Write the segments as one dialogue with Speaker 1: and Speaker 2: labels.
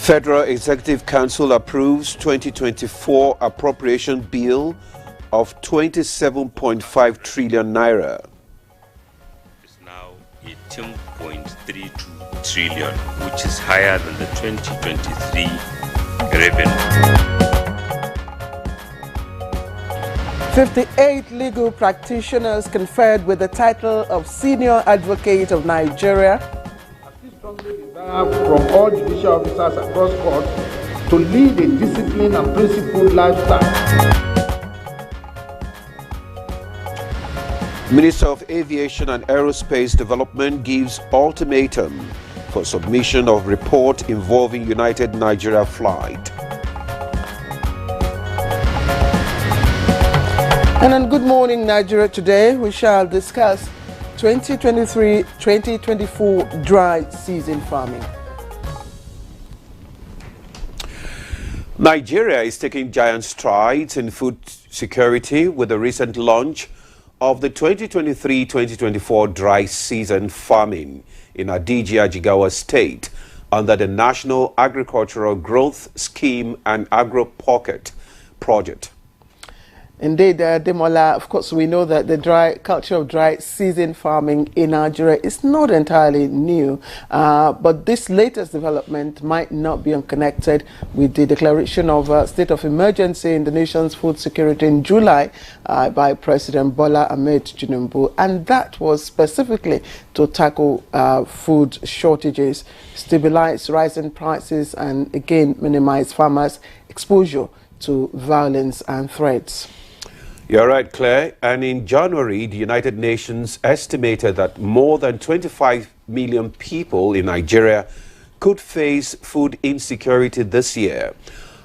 Speaker 1: Federal Executive Council approves 2024 appropriation bill of 27.5 trillion naira.
Speaker 2: It's now 18.32 trillion, which is higher than the 2023 revenue.
Speaker 3: 58 legal practitioners conferred with the title of Senior Advocate of Nigeria.
Speaker 4: From all judicial officers across courts to lead a disciplined and principled lifestyle.
Speaker 1: Minister of Aviation and Aerospace Development gives ultimatum for submission of report involving United Nigeria flight.
Speaker 3: And on Good Morning Nigeria today, we shall discuss 2023-2024 dry season farming.
Speaker 1: Nigeria is taking giant strides in food security with the recent launch of the 2023-2024 dry season farming in Adijia, Jigawa State under the National Agricultural Growth Scheme and Agro Pocket project.
Speaker 3: Indeed, Demola, of course, we know that the culture of dry season farming in Nigeria is not entirely new, but this latest development might not be unconnected with the declaration of a state of emergency in the nation's food security in July by President Bola Ahmed Tinubu, and that was specifically to tackle food shortages, stabilize rising prices, and again minimize farmers' exposure to violence and threats.
Speaker 1: You're right, Claire. And in January, the United Nations estimated that more than 25 million people in Nigeria could face food insecurity this year,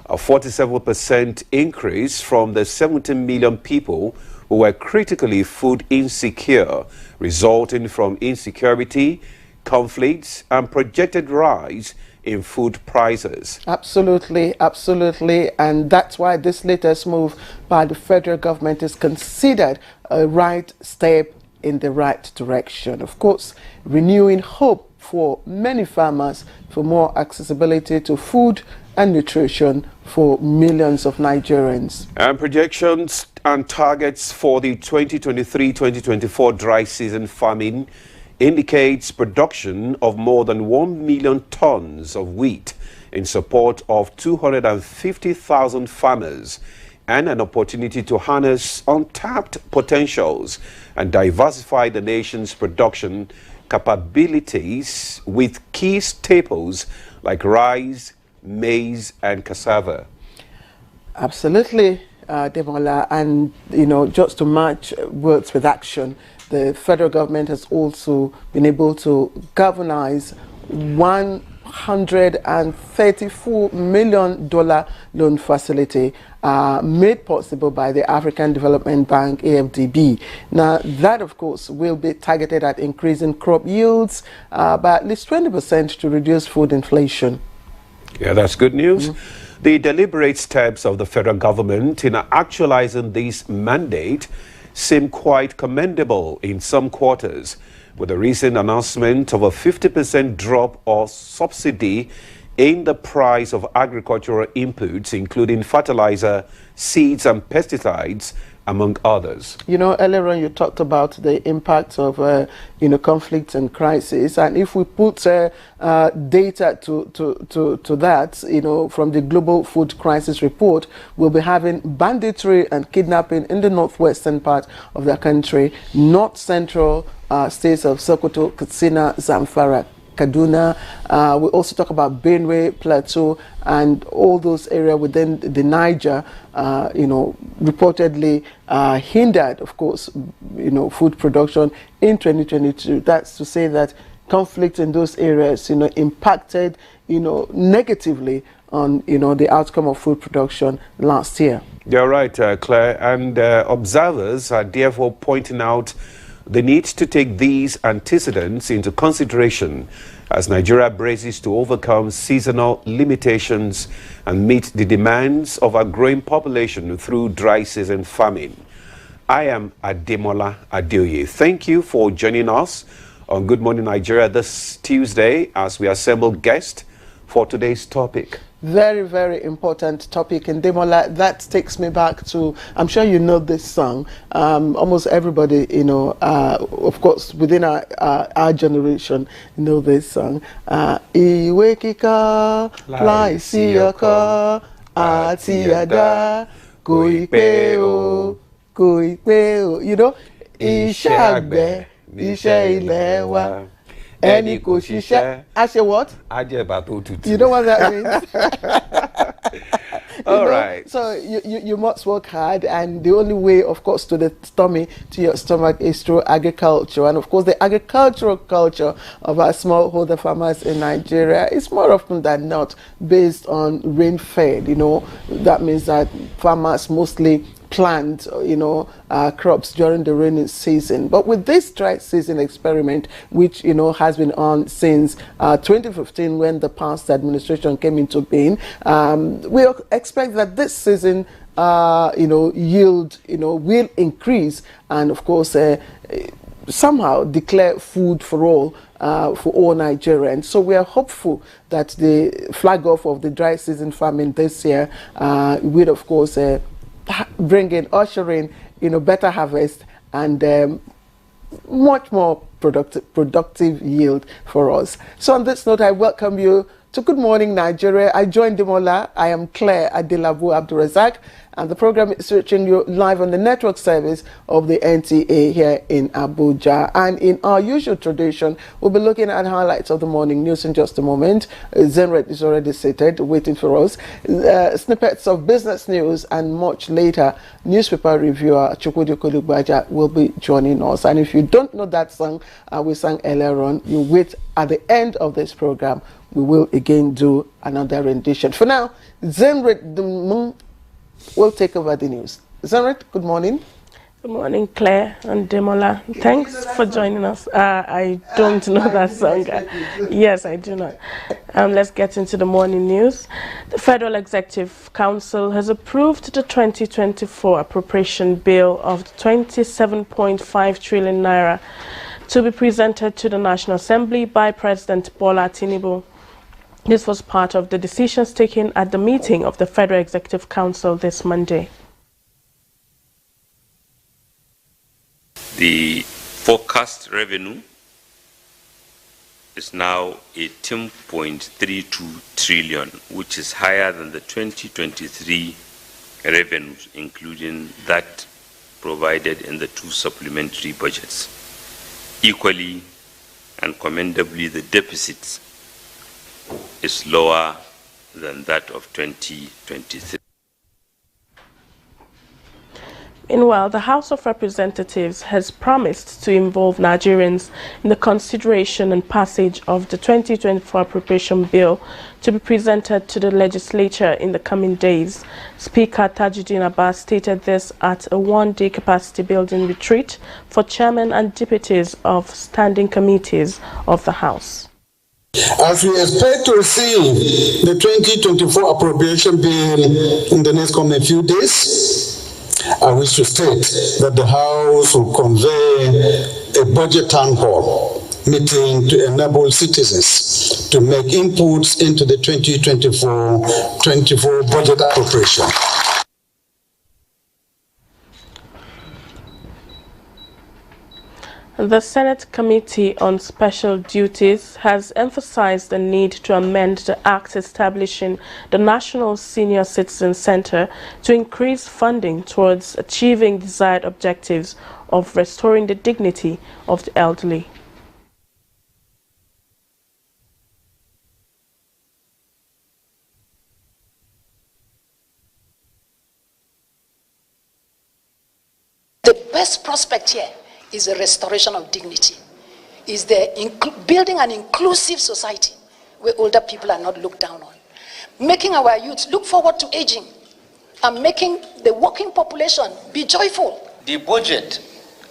Speaker 1: a 47% increase from the 17 million people who were critically food insecure, resulting from insecurity, conflicts, and projected rise in food prices.
Speaker 3: Absolutely, absolutely. And that's why this latest move by the federal government is considered a right step in the right direction. Of course, renewing hope for many farmers for more accessibility to food and nutrition for millions of Nigerians.
Speaker 1: And projections and targets for the 2023-2024 dry season farming indicates production of more than 1 million tons of wheat in support of 250,000 farmers and an opportunity to harness untapped potentials and diversify the nation's production capabilities with key staples like rice, maize, and cassava.
Speaker 3: Absolutely, Demola, and just to match words with action, the federal government has also been able to galvanize $134 million loan facility made possible by the African Development Bank, AFDB. Now, that, of course, will be targeted at increasing crop yields by at least 20% to reduce food inflation.
Speaker 1: Yeah, that's good news. The deliberate steps of the federal government in actualizing this mandate seem quite commendable in some quarters, with the recent announcement of a 50% drop or subsidy in the price of agricultural inputs, including fertilizer, seeds, and pesticides, among others.
Speaker 3: Earlier on you talked about the impact of, conflict and crisis. And if we put data to that, from the Global Food Crisis Report, we'll be having banditry and kidnapping in the northwestern part of the country, north central states of Sokoto, Katsina, Zamfara, Kaduna. We also talk about Benue, Plateau, and all those areas within the Niger, reportedly hindered, of course, food production in 2022. That's to say that conflict in those areas, impacted, negatively on, the outcome of food production last year.
Speaker 1: You're right, Claire. And observers are therefore pointing out the need to take these antecedents into consideration as Nigeria braces to overcome seasonal limitations and meet the demands of a growing population through dry season farming. I am Ademola Adeoye. Thank you for joining us on Good Morning Nigeria this Tuesday as we assemble guests for today's topic?
Speaker 3: Very, very important topic. And Demola, that takes me back to, I'm sure you know this song. Almost everybody, you know, of course, within our generation, know this song. Iwe kika, lai siyoko, atiyada, koipeo, koipeo. You know, iṣẹ́ àgbẹ̀, iṣẹ́ ilé wa. Any koshisha. I say what? You know what that means?
Speaker 1: All right.
Speaker 3: So you must work hard, and the only way, of course, to your stomach is through agriculture. And of course, the agricultural culture of our smallholder farmers in Nigeria is more often than not based on rain-fed. You know, that means that farmers mostly plant, you know, crops during the rainy season. But with this dry season experiment, which, you know, has been on since 2015 when the past administration came into being, we expect that this season, you know, yield, you know, will increase, and of course, somehow declare food for all Nigerians. So we are hopeful that the flag off of the dry season farming this year will, of course, usher in, you know, better harvest and much more productive yield for us. So on this note, I welcome you to Good Morning Nigeria. I joined Demola. I am Claire Adelabu Abdurazak, and the program is reaching you live on the network service of the NTA here in Abuja. And in our usual tradition, we'll be looking at highlights of the morning news in just a moment. Zenret is already seated, waiting for us. Snippets of business news, and much later, newspaper reviewer Chukwudi Kolugbaja will be joining us. And if you don't know that song we sang earlier on, you wait at the end of this program. We will again do another rendition. For now, Zenret will take over the news. Zenret, good morning.
Speaker 5: Good morning, Claire and Demola. Thanks for joining us. I don't know that song. Yes, I do not. Let's get into the morning news. The Federal Executive Council has approved the 2024 appropriation bill of 27.5 trillion naira to be presented to the National Assembly by President Bola Tinubu. This was part of the decisions taken at the meeting of the Federal Executive Council this Monday.
Speaker 2: The forecast revenue is now 18.32 trillion, which is higher than the 2023 revenues, including that provided in the two supplementary budgets. Equally and commendably, the deficit is lower than that of 2023.
Speaker 5: Meanwhile, the House of Representatives has promised to involve Nigerians in the consideration and passage of the 2024 appropriation bill to be presented to the legislature in the coming days. Speaker Tajuddin Abbas stated this at a one-day capacity building retreat for chairmen and deputies of standing committees of the House.
Speaker 6: As we expect to receive the 2024 appropriation bill in the next coming few days, I wish to state that the House will convene a budget town hall meeting to enable citizens to make inputs into the 2024 budget appropriation.
Speaker 5: The Senate Committee on Special Duties has emphasized the need to amend the Act establishing the National Senior Citizen Center to increase funding towards achieving desired objectives of restoring the dignity of the elderly.
Speaker 7: The best prospect here is the restoration of dignity, is the building an inclusive society where older people are not looked down on, making our youth look forward to aging, and making the working population be joyful.
Speaker 8: The budget,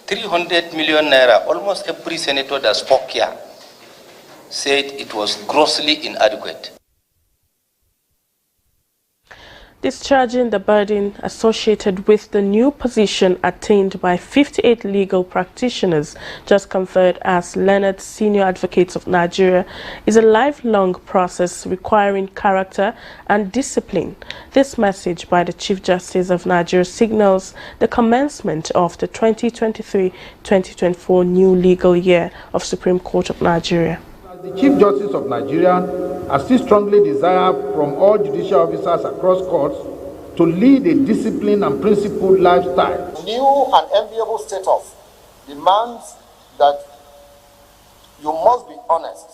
Speaker 8: 300 million naira, almost every senator that spoke here said it was grossly inadequate.
Speaker 5: discharging the burden associated with the new position attained by 58 legal practitioners just conferred as Learned Senior Advocates of Nigeria is a lifelong process requiring character and discipline. This message by the Chief Justice of Nigeria signals the commencement of the 2023-2024 new legal year of Supreme Court of Nigeria.
Speaker 4: The Chief Justice of Nigeria, I still strongly desire from all judicial officers across courts to lead a disciplined and principled lifestyle.
Speaker 9: New and enviable status demands that you must be honest.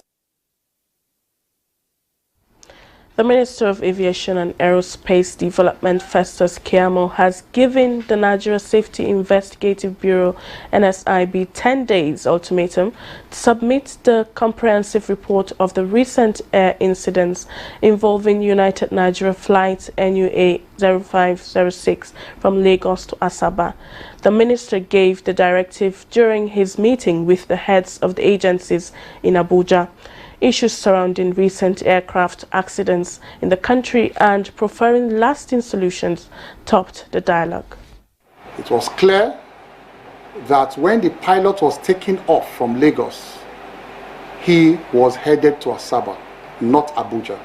Speaker 5: The Minister of Aviation and Aerospace Development, Festus Keyamo, has given the Nigeria Safety Investigative Bureau, NSIB, 10 days ultimatum to submit the comprehensive report of the recent air incidents involving United Nigeria Flight NUA 0506 from Lagos to Asaba. The minister gave the directive during his meeting with the heads of the agencies in Abuja. Issues surrounding recent aircraft accidents in the country and preferring lasting solutions topped the dialogue.
Speaker 10: It was clear that when the pilot was taking off from Lagos, he was headed to Asaba, not Abuja,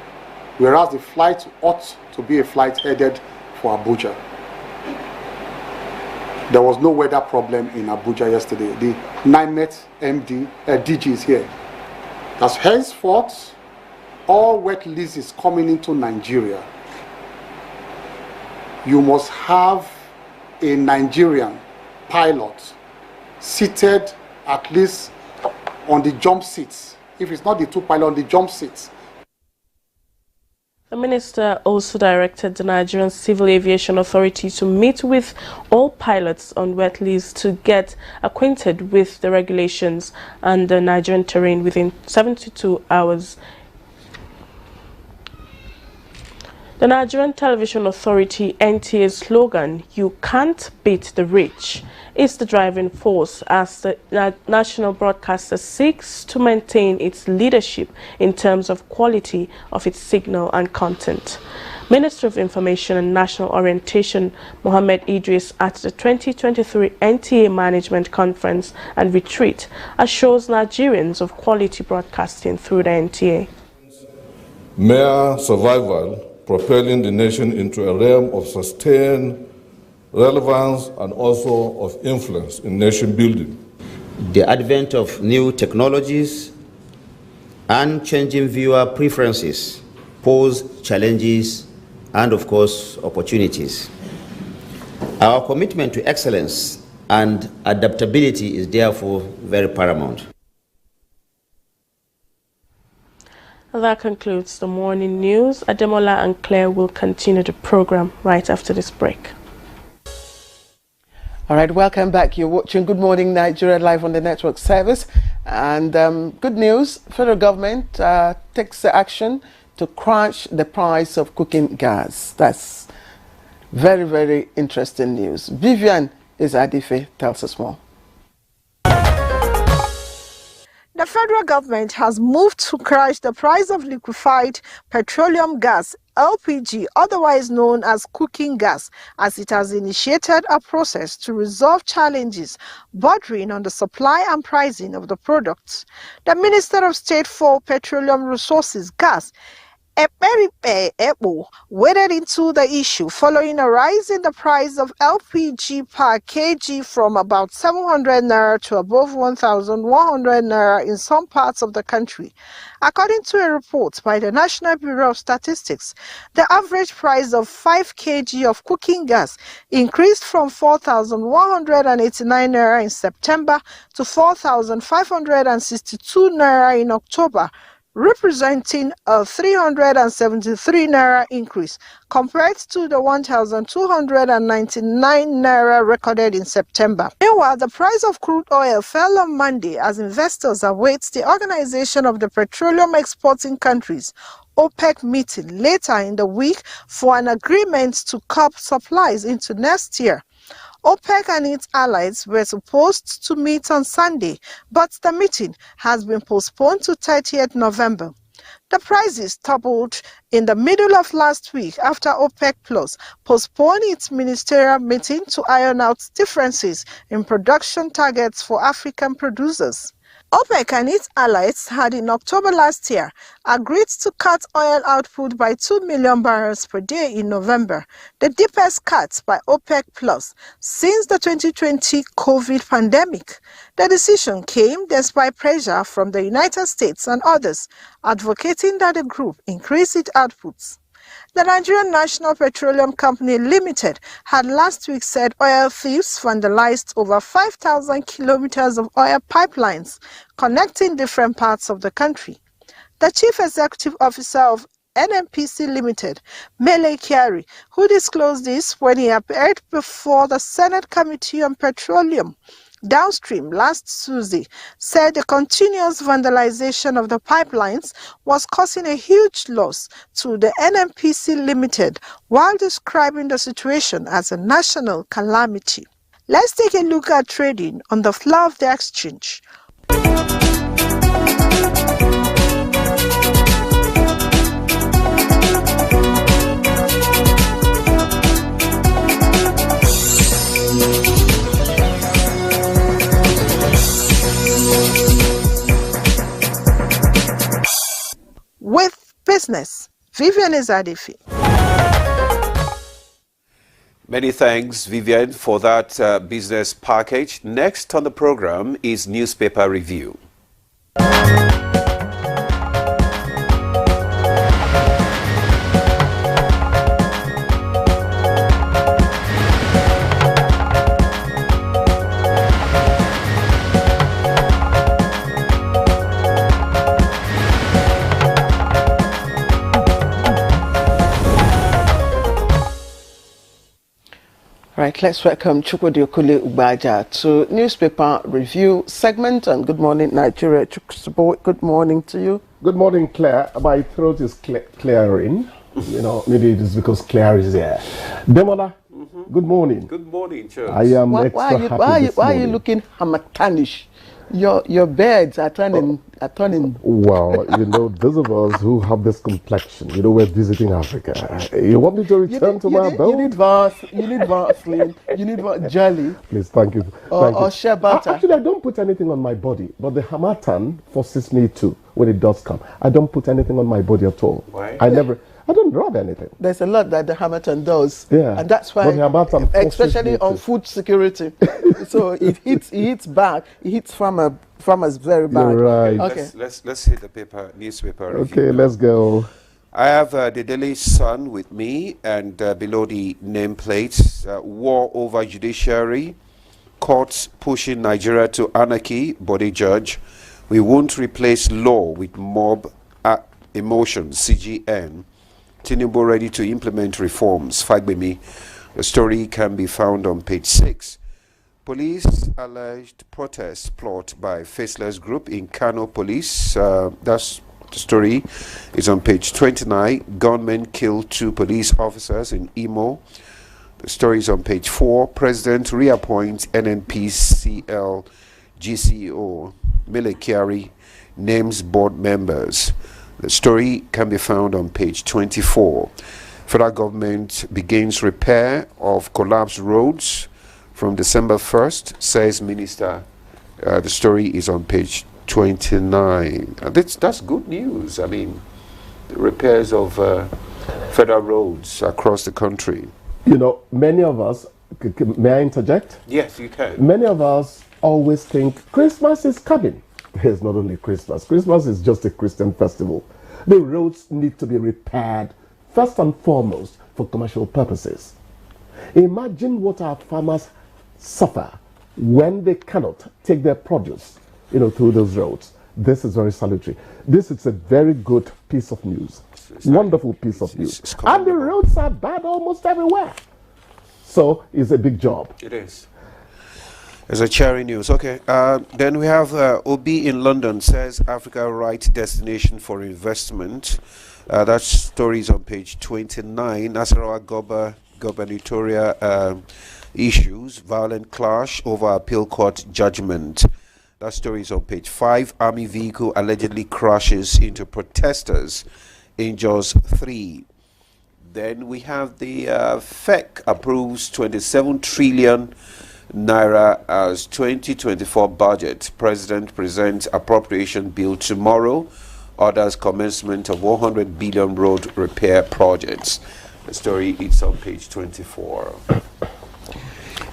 Speaker 10: whereas the flight ought to be a flight headed for Abuja. There was no weather problem in Abuja yesterday. The NIMET DG is here. As henceforth, all wet leases coming into Nigeria, you must have a Nigerian pilot seated at least on the jump seats. If it's not the two pilots, on the jump seats.
Speaker 5: The minister also directed the Nigerian Civil Aviation Authority to meet with all pilots on wet lease to get acquainted with the regulations and the Nigerian terrain within 72 hours. The Nigerian Television Authority NTA slogan, "You can't beat the rich," is the driving force as the national broadcaster seeks to maintain its leadership in terms of quality of its signal and content. Minister of Information and National Orientation Mohammed Idris at the 2023 NTA Management Conference and Retreat assures Nigerians of quality broadcasting through the NTA.
Speaker 11: Mere survival, propelling the nation into a realm of sustained relevance and also of influence in nation building.
Speaker 12: The advent of new technologies and changing viewer preferences pose challenges and, of course, opportunities. Our commitment to excellence and adaptability is therefore very paramount.
Speaker 5: That concludes the morning news. Ademola and Claire will continue the program right after this break.
Speaker 3: All right, welcome back. You're watching Good Morning Nigeria live on the network service. And good news, federal government takes action to crash the price of cooking gas. That's very, very interesting news. Vivian Izadife tells us more.
Speaker 13: The federal government has moved to crash the price of liquefied petroleum gas, LPG, otherwise known as cooking gas, as it has initiated a process to resolve challenges bordering on the supply and pricing of the products. The Minister of State for Petroleum Resources, Gas, Ekperipe Ekpo, waded into the issue following a rise in the price of LPG per kg from about 700 naira to above 1,100 naira in some parts of the country. According to a report by the National Bureau of Statistics, the average price of 5 kg of cooking gas increased from 4,189 naira in September to 4,562 naira in October, representing a 373 naira increase compared to the 1,299 naira recorded in September. Meanwhile, the price of crude oil fell on Monday as investors await the Organization of the Petroleum Exporting Countries OPEC meeting later in the week for an agreement to curb supplies into next year. OPEC and its allies were supposed to meet on Sunday, but the meeting has been postponed to 30th November. The prices toppled in the middle of last week after OPEC Plus postponed its ministerial meeting to iron out differences in production targets for African producers. OPEC and its allies had in October last year agreed to cut oil output by 2 million barrels per day in November, the deepest cut by OPEC Plus since the 2020 COVID pandemic. The decision came despite pressure from the United States and others advocating that the group increase its outputs. The Nigerian National Petroleum Company Limited had last week said oil thieves vandalized over 5,000 kilometers of oil pipelines connecting different parts of the country. The Chief Executive Officer of NNPC Limited, Mele Kyari, who disclosed this when he appeared before the Senate Committee on Petroleum Downstream last Tuesday, said the continuous vandalization of the pipelines was causing a huge loss to the NNPC Limited while describing the situation as a national calamity. Let's take a look at trading on the floor of the exchange. With business, Vivian Ezadifi.
Speaker 1: Many thanks, Vivian, for that business package. Next on the program is Newspaper Review.
Speaker 3: Right, let's welcome Chukwudi Ubaja to Newspaper Review segment. And good morning, Nigeria. Chukwudi, good morning to you.
Speaker 14: Good morning, Claire. My throat is clearing. You know, maybe it is because Claire is here. Demola, good morning.
Speaker 1: Good morning, Charles.
Speaker 14: I am happy this
Speaker 3: why are you
Speaker 14: morning.
Speaker 3: looking Hamatanish? Your birds are turning.
Speaker 14: Well, you know, those of us who have this complexion, you know, we're visiting Africa. You want me to return to my abode?
Speaker 3: You need Vaseline, you need jelly.
Speaker 14: Please, thank you.
Speaker 3: Or shea butter.
Speaker 14: Actually, I don't put anything on my body, but the Hamatan forces me to when it does come. I don't put anything on my body at all.
Speaker 1: Why?
Speaker 14: I don't rub anything.
Speaker 3: There's a lot that the Hamatan does.
Speaker 14: Yeah.
Speaker 3: And that's why, especially on food security. So it hits back. It hits farmers very bad.
Speaker 14: You're right.
Speaker 3: Okay.
Speaker 1: Let's hit the newspaper review.
Speaker 14: Okay, let's go.
Speaker 1: I have the Daily Sun with me, and below the nameplates, war over judiciary, courts pushing Nigeria to anarchy, body judge. We won't replace law with mob emotions, CGN. Tinubu ready to implement reforms, Fagbemi. The story can be found on page 6. Police alleged protest plot by faceless group in Kano Police. That's the story. It's on page 29. Gunmen killed 2 police officers in Imo. The story is on page 4. President reappoints NNPCL GCO. Mele Kyari names board members. The story can be found on page 24. Federal government begins repair of collapsed roads from December 1st, says Minister. The story is on page 29. That's good news. I mean, the repairs of federal roads across the country.
Speaker 14: You know, many of us, may I interject?
Speaker 1: Yes, you can.
Speaker 14: Many of us always think Christmas is coming. It's not only Christmas. Christmas is just a Christian festival. The roads need to be repaired first and foremost for commercial purposes. Imagine what our farmers suffer when they cannot take their produce, you know, through those roads. This is very salutary. This is a very good piece of news. Wonderful piece of news. And the roads are bad almost everywhere. So it's a big job.
Speaker 1: It is. It's a cheering news. Okay. Then we have OB in London says Africa right destination for investment. That story is on page 29. Nasarawa gubernatorial issues, violent clash over appeal court judgment. That story is on page 5. Army vehicle allegedly crashes into protesters, injures 3. Then we have the FEC approves 27 trillion naira as 2024 budget. President presents appropriation bill tomorrow. Orders commencement of 100 billion road repair projects. The story is on page 24.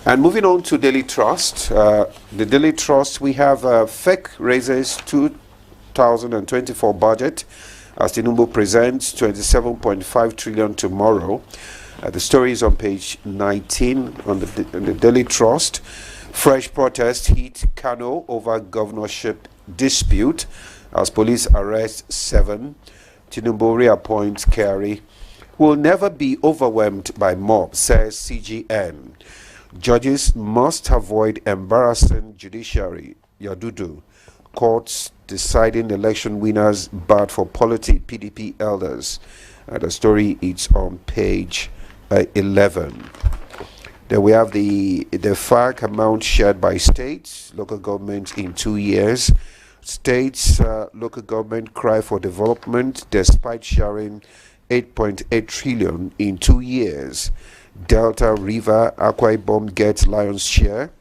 Speaker 1: And moving on to Daily Trust. The Daily Trust, we have FEC raises 2024 budget as Tinubu presents 27.5 trillion tomorrow. The story is on page 19 on the Daily Trust. Fresh protests hit Kano over governorship dispute as police arrest 7. Tinubu reappoints Kerry. Will never be overwhelmed by mob, says CGN. Judges must avoid embarrassing judiciary. Yadudu. Courts deciding election winners bad for PDP elders. The story is on page 11. Then we have the FAQ amount shared by states, local governments in 2 years. States, local government cry for development despite sharing 8.8 trillion in 2 years. Delta River, Akwa Ibom gets lion's share.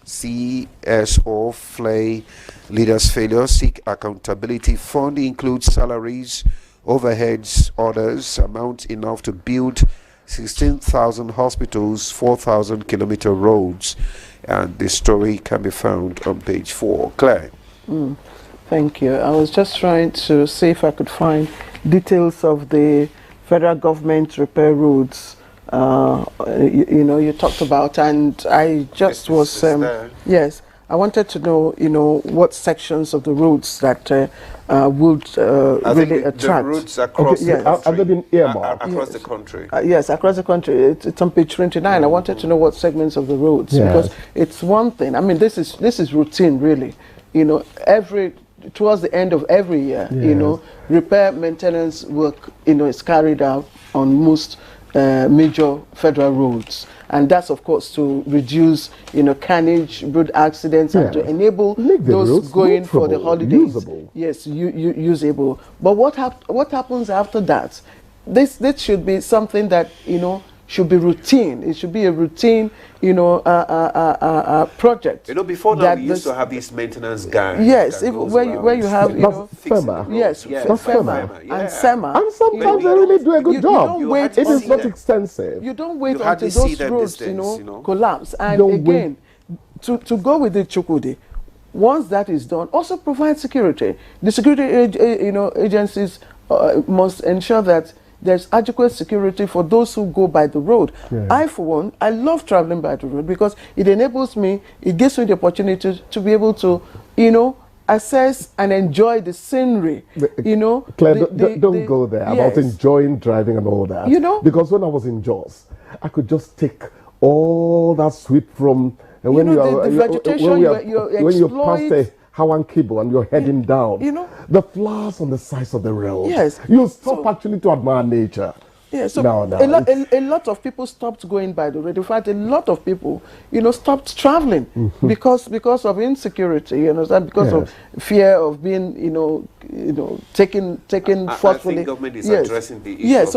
Speaker 1: CSO FLAY leaders failure, seek accountability. Fund includes salaries, overheads, orders, amount enough to build 16,000 hospitals, 4,000 kilometer roads. And this story can be found on page 4. Claire.
Speaker 3: Thank you. I was just trying to see if I could find details of the federal government repair roads. You talked about, and I just was yes, I wanted to know what sections of the roads that would really attract.
Speaker 1: The roads across the country.
Speaker 14: Have they been earmarked?
Speaker 1: Across the country.
Speaker 3: Yes, across the country. It's on page 29. I wanted to know what segments of the roads, because it's one thing. I mean, this is routine, really. Towards the end of every year, repair maintenance work, is carried out on most major federal roads, and that's of course to reduce carnage, road accidents, and to enable those going for the holidays usable. Yes, usable. But what happens after that? This should be something that should be routine. It should be a routine project.
Speaker 1: Before now we used to have these maintenance guys.
Speaker 3: Yes, where you have
Speaker 14: FEMA.
Speaker 3: Yes, FEMA and SEMA.
Speaker 14: And sometimes they really do a good job. It is not extensive.
Speaker 3: You don't wait until those roads collapse. And again, to go with the Chukwudi, once that is done, also provide security. The security agencies must ensure that there's adequate security for those who go by the road. I, for one, I love traveling by the road because it enables me, it gives me the opportunity to be able to, assess and enjoy the scenery.
Speaker 14: Claire, don't go there about enjoying driving and all that. Because when I was in Jos, I could just take all that sweep from when you pass the Hawan Kibo and you're heading down. The flowers on the sides of the road.
Speaker 3: Yes.
Speaker 14: You stop actually to admire nature.
Speaker 3: Yeah, so a lot of people stopped going by the road. In fact, a lot of people, stopped traveling because of insecurity, because of fear of being, taken forcefully.
Speaker 1: I think government is addressing the issue.
Speaker 3: Yes,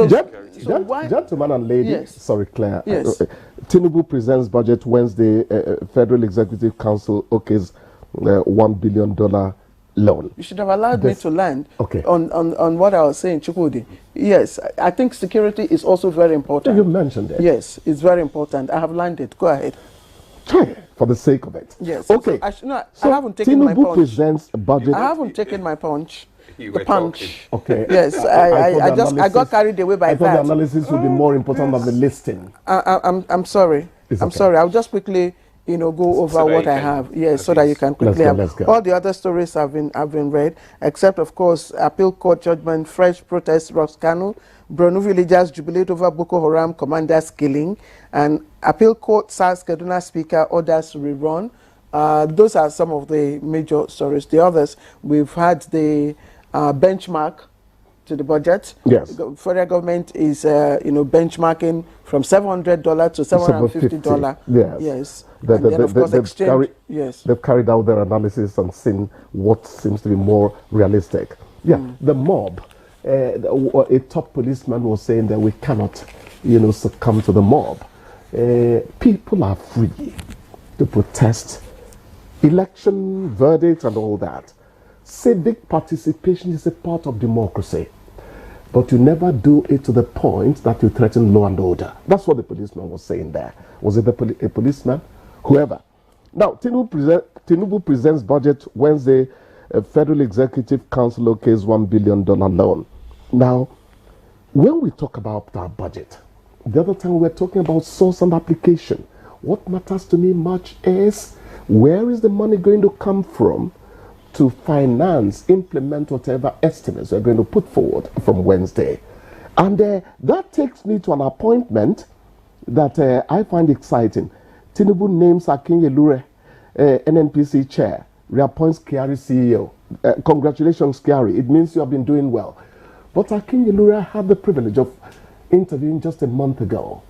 Speaker 14: gentlemen and ladies, sorry, Claire.
Speaker 3: Yes.
Speaker 14: Tinubu presents budget Wednesday. Federal Executive Council okays $1 billion loan.
Speaker 3: You should have allowed me to land on what I was saying, Chukwudi. Yes, I think security is also very important.
Speaker 14: You mentioned it.
Speaker 3: Yes, it's very important. I have landed. Go ahead.
Speaker 14: For the sake of it.
Speaker 3: Yes.
Speaker 14: Okay.
Speaker 3: I haven't taken my punch.
Speaker 14: Tinubu presents a budget.
Speaker 3: I haven't taken my punch.
Speaker 1: The
Speaker 3: punch.
Speaker 14: Okay.
Speaker 3: Yes, I got carried away by that.
Speaker 14: I thought the analysis would be more important than the listing.
Speaker 3: I'm sorry. I'm sorry. I'll just quickly go over what I have. Yes, so that you can quickly have. All the other stories have been read, except of course appeal court judgment, fresh protests rocks Kano, Borno villagers jubilate over Boko Haram commander's killing, and appeal court says Kaduna speaker orders rerun. Those are some of the major stories. The others, we've had the benchmark to the budget.
Speaker 14: Yes.
Speaker 3: The federal government is, benchmarking from $700 to $750.
Speaker 14: Yes.
Speaker 3: Yes. And then, of course, exchange. Yes.
Speaker 14: They've carried out their analysis and seen what seems to be more realistic. Yeah. The mob. A top policeman was saying that we cannot, succumb to the mob. People are free to protest election verdicts and all that. Civic participation is a part of democracy, but you never do it to the point that you threaten law and order. That's what the policeman was saying there. Was it a policeman? Whoever. Now, Tinubu presents budget Wednesday. Federal Executive Council okays $1 billion loan. Now, when we talk about our budget, the other time we're talking about source and application. What matters to me much is, where is the money going to come from to finance, implement whatever estimates we're going to put forward from Wednesday? And that takes me to an appointment that I find exciting. Tinubu names Akinye-Elure, NNPC chair, reappoints Kyari CEO. Congratulations, Kyari. It means you have been doing well. But Akinye-Elure had the privilege of interviewing just a month ago.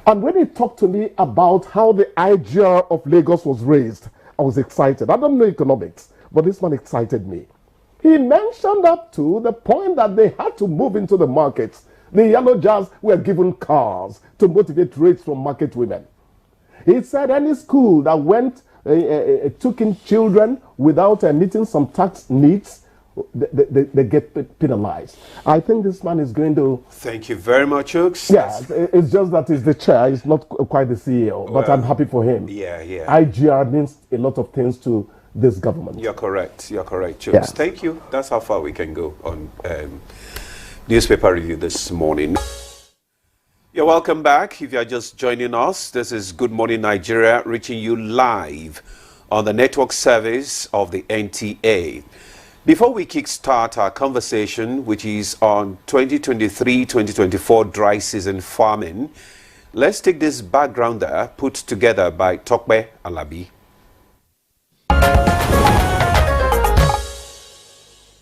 Speaker 14: And when he talked to me about how the IGR of Lagos was raised, I was excited. I don't know economics, but this man excited me. He mentioned up to the point that they had to move into the markets. The Yellow Jazz were given cars to motivate rates from market women. He said any school that took in children without meeting some tax needs, they get penalized. I think this man is going to...
Speaker 1: Thank you very much, Hooks.
Speaker 14: Yeah, it's just that he's the chair. He's not quite the CEO, but I'm happy for him.
Speaker 1: Yeah.
Speaker 14: IGR means a lot of things to this government.
Speaker 1: You're correct, Hooks.
Speaker 14: Yeah.
Speaker 1: Thank you. That's how far we can go on newspaper review this morning. You're welcome back. If you're just joining us, this is Good Morning Nigeria, reaching you live on the network service of the NTA. Before we kickstart our conversation, which is on 2023-2024 dry season farming, let's take this backgrounder put together by Tokbe Alabi.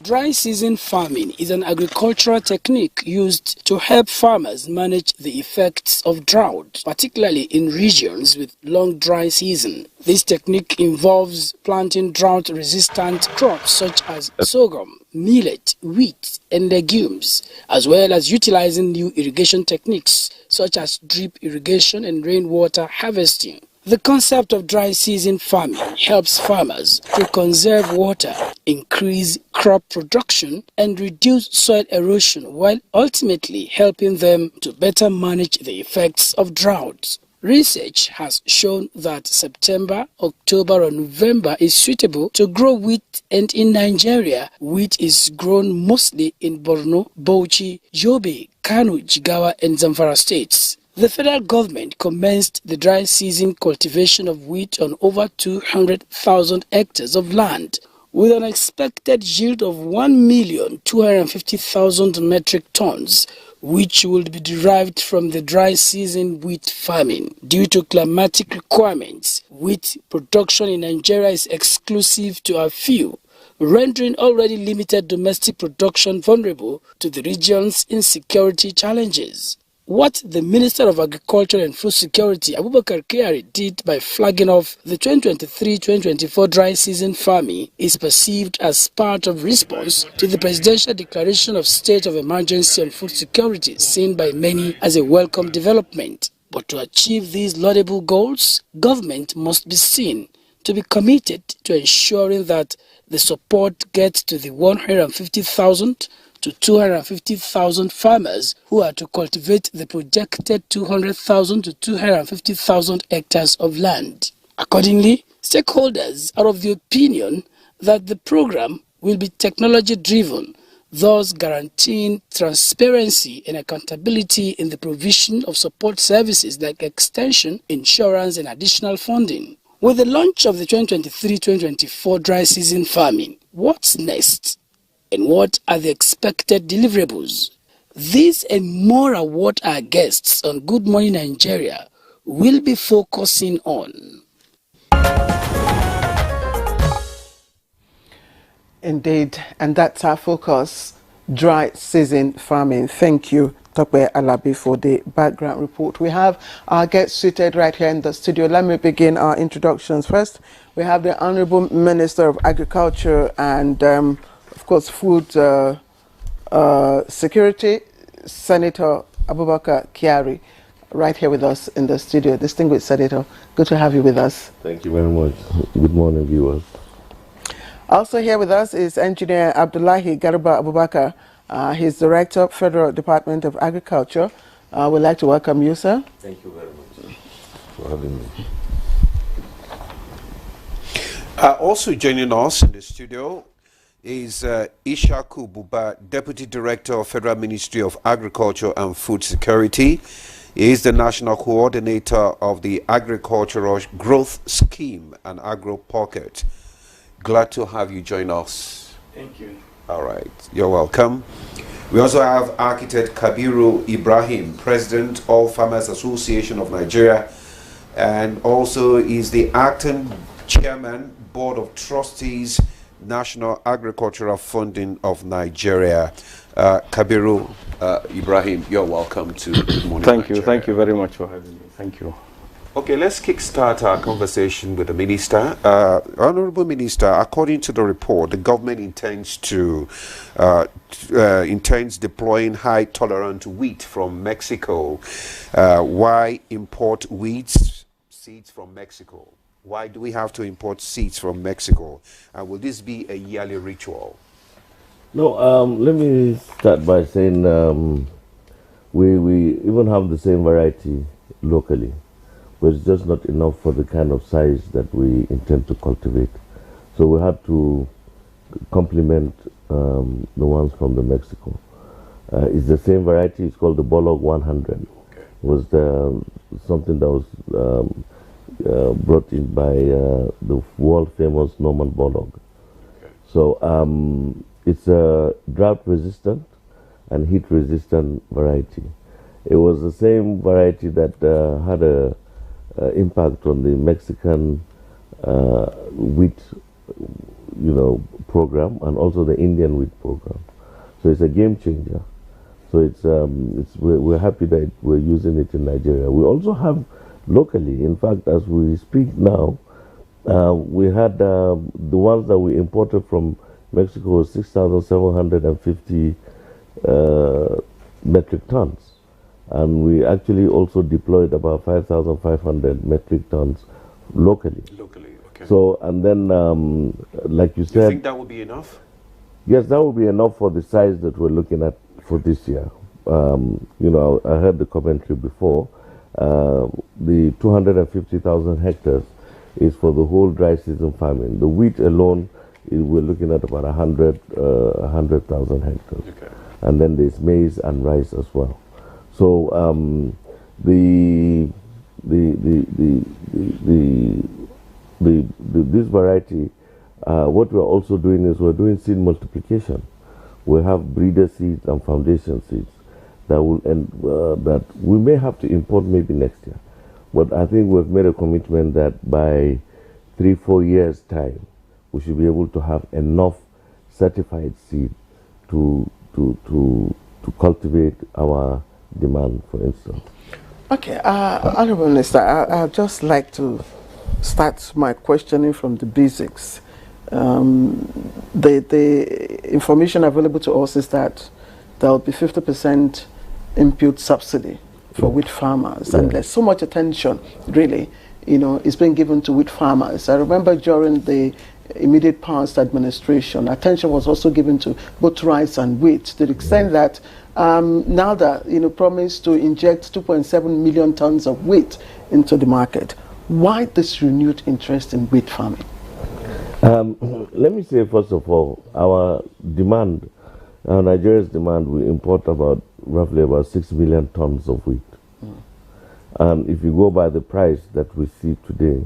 Speaker 15: Dry season farming is an agricultural technique used to help farmers manage the effects of drought, particularly in regions with long dry season. This technique involves planting drought-resistant crops such as sorghum, millet, wheat, and legumes, as well as utilizing new irrigation techniques such as drip irrigation and rainwater harvesting. The concept of dry season farming helps farmers to conserve water, increase crop production, and reduce soil erosion, while ultimately helping them to better manage the effects of droughts. Research has shown that September, October, and November is suitable to grow wheat, and in Nigeria, wheat is grown mostly in Borno, Bauchi, Yobe, Kano, Jigawa, and Zamfara states. The federal government commenced the dry season cultivation of wheat on over 200,000 hectares of land, with an expected yield of 1,250,000 metric tons, which will be derived from the dry season wheat farming. Due to climatic requirements, wheat production in Nigeria is exclusive to a few, rendering already limited domestic production vulnerable to the region's insecurity challenges. What the Minister of Agriculture and Food Security, Abubakar Kyari, did by flagging off the 2023-2024 dry season farming is perceived as part of response to the Presidential Declaration of State of Emergency on Food Security, seen by many as a welcome development. But to achieve these laudable goals, government must be seen to be committed to ensuring that the support gets to the 150,000 to 250,000 farmers who are to cultivate the projected 200,000 to 250,000 hectares of land. Accordingly, stakeholders are of the opinion that the program will be technology-driven, thus guaranteeing transparency and accountability in the provision of support services like extension, insurance, and additional funding. With the launch of the 2023-2024 dry season farming, what's next? And what are the expected deliverables? These and more are what our guests on Good Morning Nigeria will be focusing on.
Speaker 3: Indeed, and that's our focus. dry season farming. Thank you, Tokwe Alabi, for the background report. We have our guests seated right here in the studio. Let me begin our introductions. First, we have the Honorable Minister of Agriculture and, of course, Food Security, Senator Abubakar Kyari, right here with us in the studio. Distinguished Senator, good to have you with us.
Speaker 16: Thank you very much. Good morning, viewers.
Speaker 3: Also here with us is Engineer Abdullahi Garba Abubakar. He's Director, Federal Department of Agriculture. We'd like to welcome you, sir.
Speaker 16: Thank you very much for having me.
Speaker 1: Also joining us in the studio is Ishaku Buba, Deputy Director of Federal Ministry of Agriculture and Food Security. He is the National Coordinator of the Agricultural Growth Scheme and Agro Pocket. Glad to have you join us.
Speaker 17: Thank you.
Speaker 1: All right, you're welcome. We also have Architect Kabiru Ibrahim, President of Farmers Association of Nigeria, and also is the acting Chairman, Board of Trustees, National Agricultural Funding of Nigeria. Kabiru Ibrahim, you're welcome to Good Morning
Speaker 17: Thank you.
Speaker 1: Nigeria.
Speaker 17: Thank you very much for having me. Thank you.
Speaker 1: Okay, let's kickstart our conversation with the Minister. Honorable Minister, according to the report, the government intends deploying high-tolerant wheat from Mexico. Why import seeds from Mexico? Why do we have to import seeds from Mexico? And will this be a yearly ritual?
Speaker 16: No, let me start by saying we even have the same variety locally, but it's just not enough for the kind of size that we intend to cultivate. So we had to complement the ones from the Mexico. It's the same variety. It's called the Bolog 100. Okay. It was something that was brought in by the world famous Norman Borlaug. Okay. So it's a drought resistant and heat resistant variety. It was the same variety that had a impact on the Mexican wheat, program, and also the Indian wheat program. So it's a game changer. So we're happy that we're using it in Nigeria. We also have locally, in fact, as we speak now, we had the ones that we imported from Mexico, 6,750 metric tons. And we actually also deployed about 5,500 metric tons locally.
Speaker 1: Locally, okay.
Speaker 16: So, and then, like you said...
Speaker 1: You think that would be enough?
Speaker 16: Yes, that would be enough for the size that we're looking at for this year. I heard the commentary before. The 250,000 hectares is for the whole dry season farming. The wheat alone, we're looking at about 100,000 hectares. Okay. And then there's maize and rice as well. So this variety, what we're also doing is we're doing seed multiplication. We have breeder seeds and foundation seeds that will that we may have to import maybe next year. But I think we've made a commitment that by 3-4 years' time, we should be able to have enough certified seed to cultivate our demand, for instance.
Speaker 3: Okay, Honorable Minister, I'd just like to start my questioning from the basics. The information available to us is that there will be 50% input subsidy for wheat farmers, and there's so much attention, really, is being given to wheat farmers. I remember during the immediate past administration, attention was also given to both rice and wheat, to the extent that now that promised to inject 2.7 million tons of wheat into the market. Why this renewed interest in wheat farming?
Speaker 16: Let me say, first of all, our demand, Nigeria's demand, we import roughly about 6 million tons of wheat. And if you go by the price that we see today,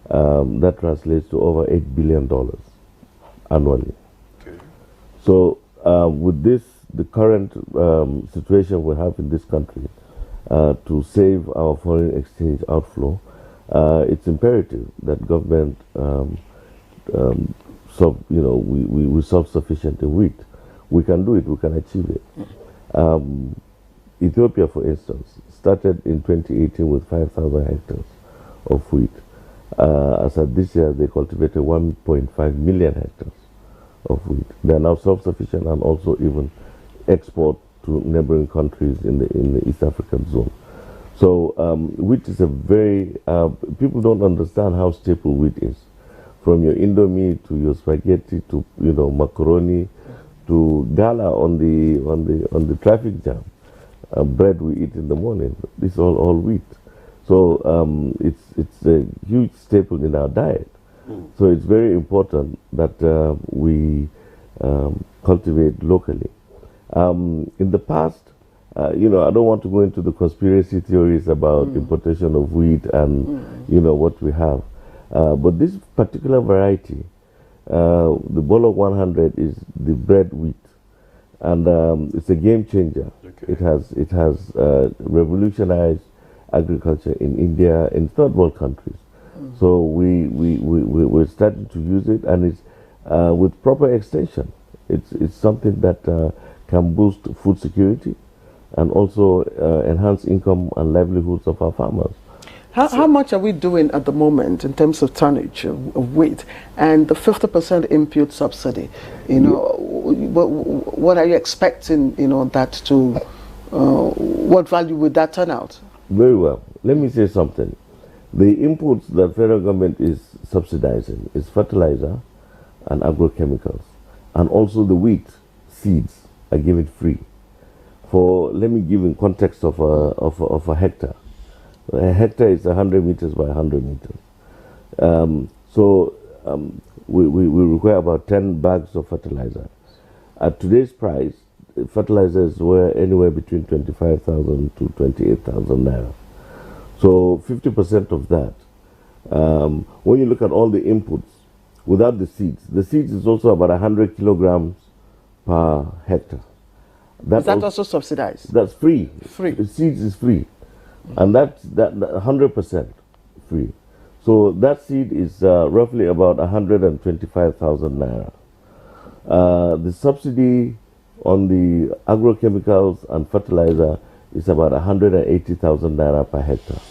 Speaker 16: that translates to over $8 billion annually. Okay. So with the current situation we have in this country, to save our foreign exchange outflow, it's imperative that government we're self-sufficient in wheat. We can do it, we can achieve it. Ethiopia, for instance, started in 2018 with 5,000 hectares of wheat. As of this year, they cultivated 1.5 million hectares of wheat. They are now self-sufficient and also even export to neighboring countries in the East African zone. So wheat is a very, people don't understand how staple wheat is. From your Indomie to your spaghetti to macaroni to gala on the traffic jam, bread we eat in the morning. This is all wheat. So it's a huge staple in our diet. So it's very important that we cultivate locally. In the past, I don't want to go into the conspiracy theories about importation of wheat and what we have. But this particular variety, the Bolog 100, is the bred wheat, and it's a game changer. Okay. It has revolutionized agriculture in India, in third world countries. So we're starting to use it, and it's with proper extension. It's something that can boost food security and also enhance income and livelihoods of our farmers.
Speaker 3: How much are we doing at the moment in terms of tonnage of wheat and the 50% input subsidy? What are you expecting? That to what value would that turn out?
Speaker 16: Very well. Let me say something. The inputs the federal government is subsidizing is fertilizer and agrochemicals, and also the wheat seeds are given free. Let me give in context of a hectare. A hectare is 100 meters by 100 meters. We require about 10 bags of fertilizer. At today's price, fertilizers were anywhere between 25,000 to 28,000 naira. So 50% of that. When you look at all the inputs, without the seeds is also about 100 kilograms per hectare.
Speaker 3: Is that also subsidized?
Speaker 16: That's free.
Speaker 3: Free.
Speaker 16: The seeds is free. And that's 100% free. So that seed is roughly about 125,000 naira. The subsidy on the agrochemicals and fertilizer is about 180,000 naira per hectare.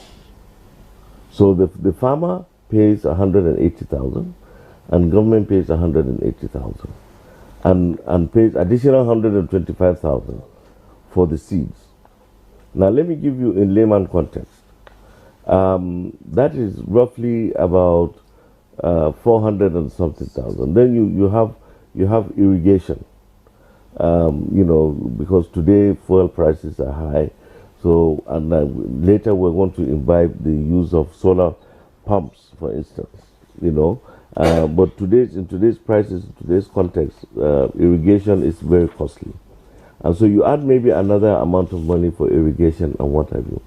Speaker 16: So the farmer pays 180,000 and government pays 180,000 and pays additional 125,000 for the seeds. Now let me give you in layman context. That is roughly about 400 and something thousand. Then you have irrigation. Because today fuel prices are high, so later we're going to imbibe the use of solar pumps, for instance. But in today's prices, in today's context, irrigation is very costly. And so you add maybe another amount of money for irrigation and what have you.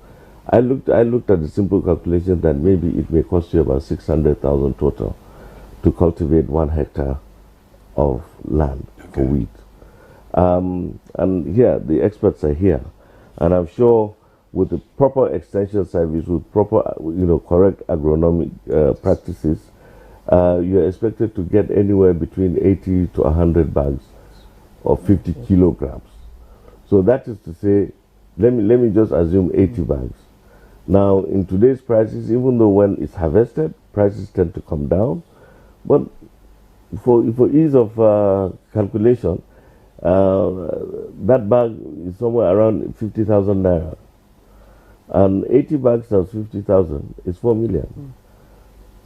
Speaker 16: I looked at the simple calculation that maybe it may cost you about 600,000 total to cultivate 1 hectare of land for wheat. And here, the experts are here. And I'm sure with the proper extension service, with proper, correct agronomic practices, you're expected to get anywhere between 80 to 100 bags of 50 kilograms. So that is to say, let me just assume 80 bags. Now, in today's prices, even though when it's harvested, prices tend to come down. But for ease of calculation, that bag is somewhere around 50,000 naira. And 80 bags times 50,000 is 4 million.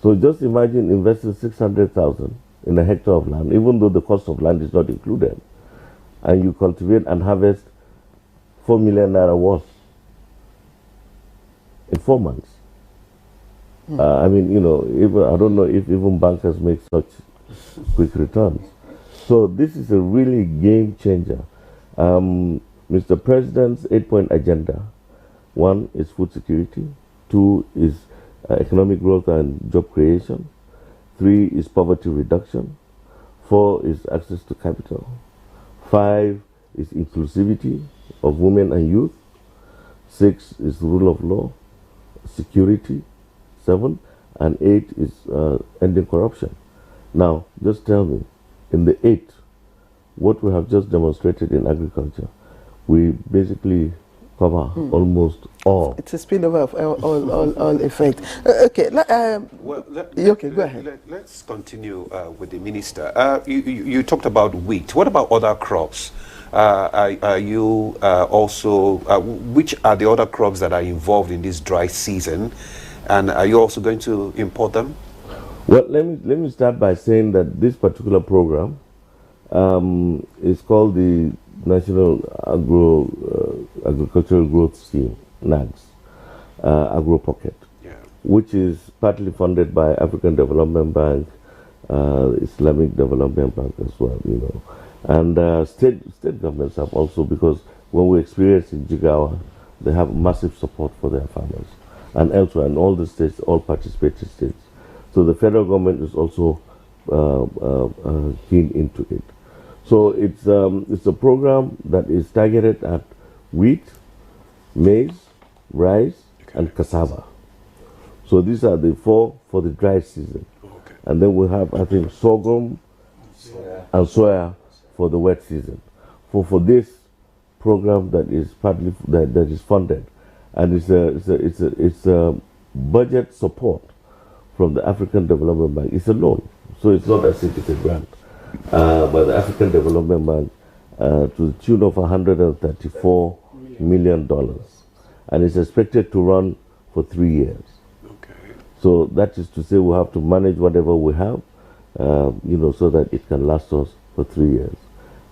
Speaker 16: So just imagine investing 600,000 in a hectare of land, even though the cost of land is not included, and you cultivate and harvest 4 million naira worth in 4 months. I don't know if even bankers make such quick returns. So this is a really game changer. Mr. President's 8-point agenda: 1 is food security, 2 is economic growth and job creation, 3 is poverty reduction, 4 is access to capital, 5 is inclusivity of women and youth, 6 is the rule of law, security, 7, and 8 is ending corruption. Now, just tell me, in the 8, what we have just demonstrated in agriculture, we basically cover almost all.
Speaker 3: It's a spillover of all effect. Okay, go ahead.
Speaker 1: Let's continue with the minister. You talked about wheat. What about other crops? Are you also, which are the other crops that are involved in this dry season? And are you also going to import them?
Speaker 16: Well, let me start by saying that this particular program is called the National Agricultural Growth Scheme, NAGS, Agro Pocket, which is partly funded by African Development Bank, Islamic Development Bank as well, and state governments have also, because when we experience in Jigawa, they have massive support for their farmers, and elsewhere in all the states, all participating states. So the federal government is also keen into it. So it's a program that is targeted at wheat, maize, rice, and cassava. So these are the four for the dry season. Okay. And then we have, I think, sorghum and soya for the wet season. For this program that is partly that is funded, and it's a budget support from the African Development Bank. It's a loan, so it's not as if it's a grant. By the African Development Bank to the tune of $134 million, and it's expected to run for 3 years. Okay. So that is to say, we have to manage whatever we have, so that it can last us for 3 years.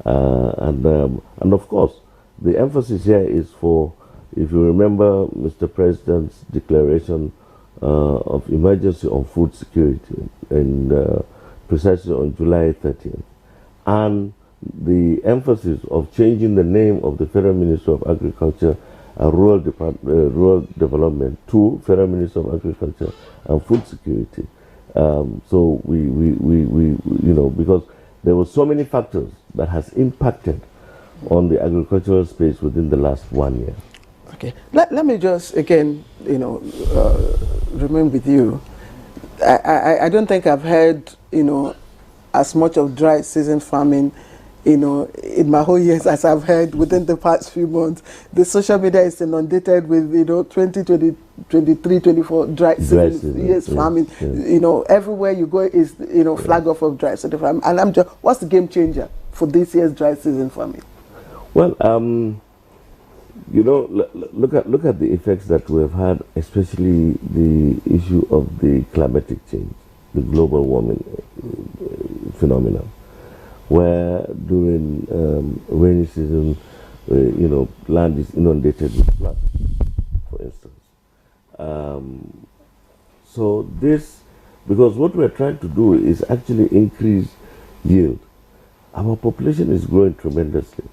Speaker 16: And of course, the emphasis here is for, if you remember Mr. President's declaration of emergency on food security, and precisely on July 30th, and the emphasis of changing the name of the Federal Ministry of Agriculture and Rural Development to Federal Ministry of Agriculture and Food Security. So we because there were so many factors that has impacted on the agricultural space within the last 1 year.
Speaker 3: Okay, let me just again, remain with you. I don't think I've heard, as much of dry season farming, in my whole years as I've heard within the past few months. The social media is inundated with, 2020, 23, 24 dry season farming. Yes. Everywhere you go is, flag off of dry season farming. And I'm just, what's the game changer for this year's dry season farming?
Speaker 16: Well, look at the effects that we have had, especially the issue of the climatic change, the global warming phenomenon, where during rainy season, land is inundated with flood, for instance. So this, because what we're trying to do is actually increase yield. Our population is growing tremendously.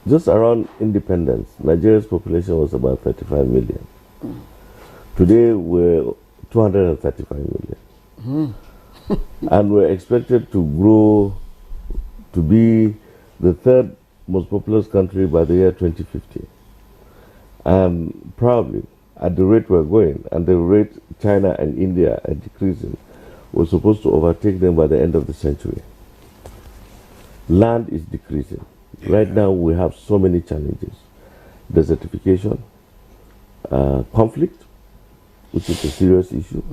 Speaker 16: Just around independence, Nigeria's population was about 35 million. Today, we're 235 million. And we're expected to grow to be the third most populous country by the year 2050. And probably, at the rate we're going, and the rate China and India are decreasing, we're supposed to overtake them by the end of the century. Land is decreasing. Right now, we have so many challenges. Desertification, conflict, which is a serious issue.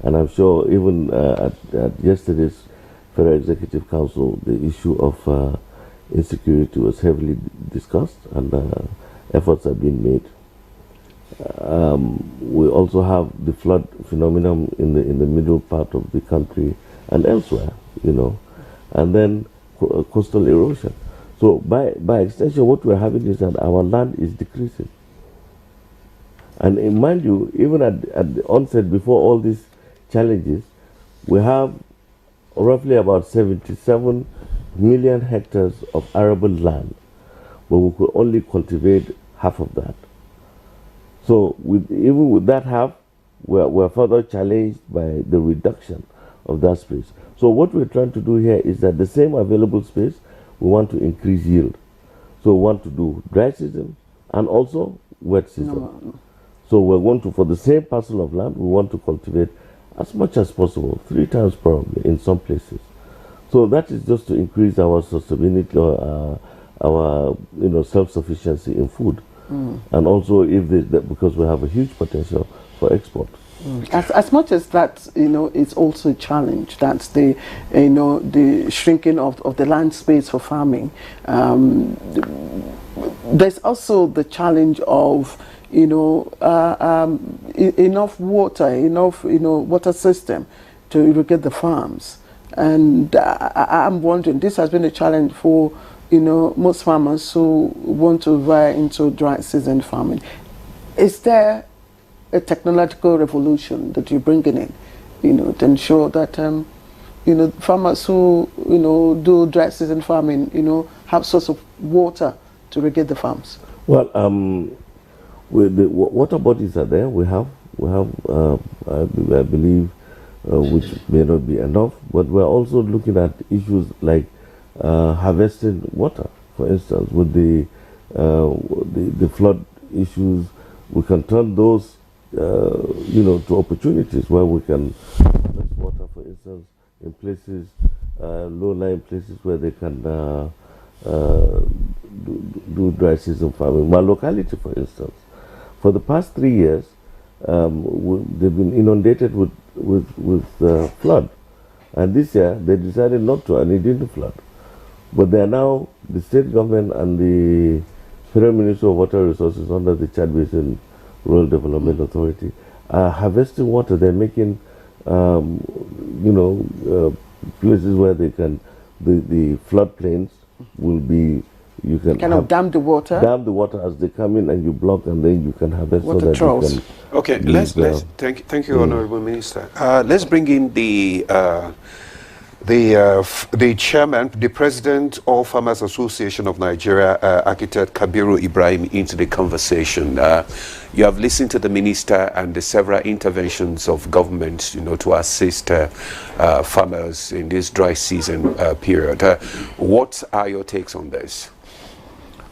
Speaker 16: And I'm sure even at yesterday's Federal Executive Council, the issue of insecurity was heavily discussed, and efforts are being made. We also have the flood phenomenon in the middle part of the country and elsewhere, and then coastal erosion. So by extension, what we're having is that our land is decreasing. And mind you, even at the onset, before all these challenges, we have roughly about 77 million hectares of arable land, but we could only cultivate half of that. So even with that half, we're further challenged by the reduction of that space. So what we're trying to do here is that the same available space, we want to increase yield. So we want to do dry season and also wet season. So we're going to, for the same parcel of land, we want to cultivate as much as possible, 3 times probably in some places, So that is just to increase our sustainability, our self-sufficiency in food, and also because we have a huge potential for export.
Speaker 3: As much as that, it's also a challenge. That's the shrinking of the land space for farming. There's also the challenge of enough water, water system to irrigate the farms. And I'm wondering, this has been a challenge for most farmers who want to veer into dry season farming. Is there a technological revolution that you're bringing in, to ensure that farmers who do dry season farming, have source of water to irrigate the farms?
Speaker 16: Well, with the water bodies are there. We have, I believe, which may not be enough, but we're also looking at issues like harvesting water. For instance, with the flood issues, we can turn those to opportunities where we can harvest water, for instance, in places, low-lying places where they can do dry season farming. My locality, for instance, for the past 3 years, they've been inundated with flood, and this year they decided not to, and it didn't flood. But they are now, the state government and the Federal Ministry of Water Resources under the Chad Basin Rural Development Authority are harvesting water. They're making, places where they can, the floodplains will be, you can
Speaker 3: kind of dam the water
Speaker 16: as they come in, and you block, and then you can harvest
Speaker 3: water
Speaker 16: so that
Speaker 3: troughs.
Speaker 16: you can.
Speaker 1: Okay, thank you, Honorable Minister. Let's bring in the chairman, the president of Farmers Association of Nigeria, Architect Kabiru Ibrahim, into the conversation. You have listened to the minister and the several interventions of government, to assist farmers in this dry season period. What are your takes on this?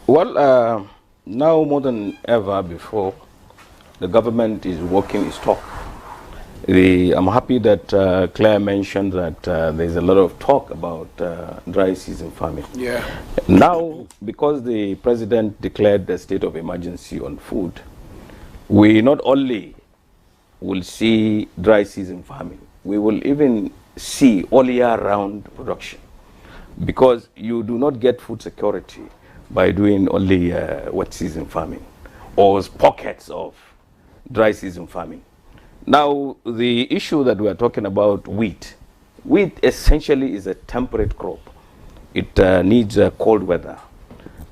Speaker 17: Well, now more than ever before, the government is walking its talk. I'm happy that Claire mentioned that there's a lot of talk about dry season farming.
Speaker 1: Yeah.
Speaker 17: Now, because the president declared the state of emergency on food, we not only will see dry season farming, we will even see all year round production, because you do not get food security by doing only wet season farming or pockets of dry season farming. Now, the issue that we are talking about, wheat essentially is a temperate crop. It needs cold weather.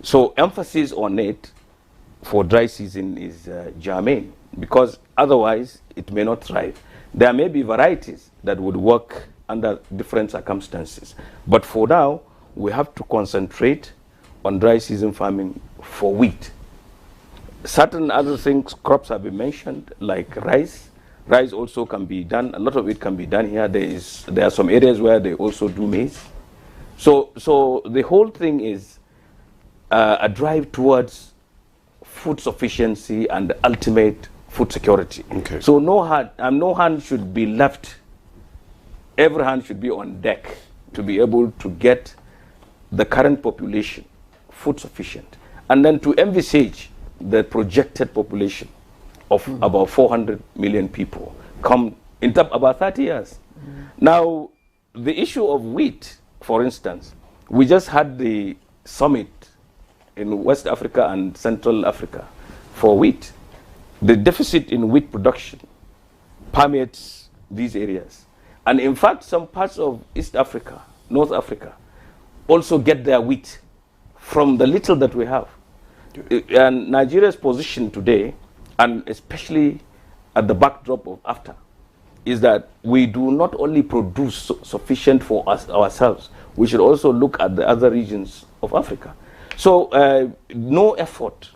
Speaker 17: So emphasis on it for dry season is germane, because otherwise it may not thrive. There may be varieties that would work under different circumstances, but for now we have to concentrate on dry season farming for wheat. Certain other things, crops have been mentioned, like rice. Rice also can be done. A lot of it can be done here. There are some areas where they also do maize. So the whole thing is a drive towards food sufficiency and ultimate food security.
Speaker 1: Okay.
Speaker 17: So no hand should be left. Every hand should be on deck to be able to get the current population food sufficient, and then to envisage the projected population of about 400 million people come in about 30 years. Now, the issue of wheat, for instance, we just had the summit in West Africa and Central Africa for wheat. The deficit in wheat production permeates these areas. And in fact, some parts of East Africa, North Africa, also get their wheat from the little that we have. And Nigeria's position today, and especially at the backdrop of AFTA, is that we do not only produce sufficient for us ourselves, we should also look at the other regions of Africa. So no effort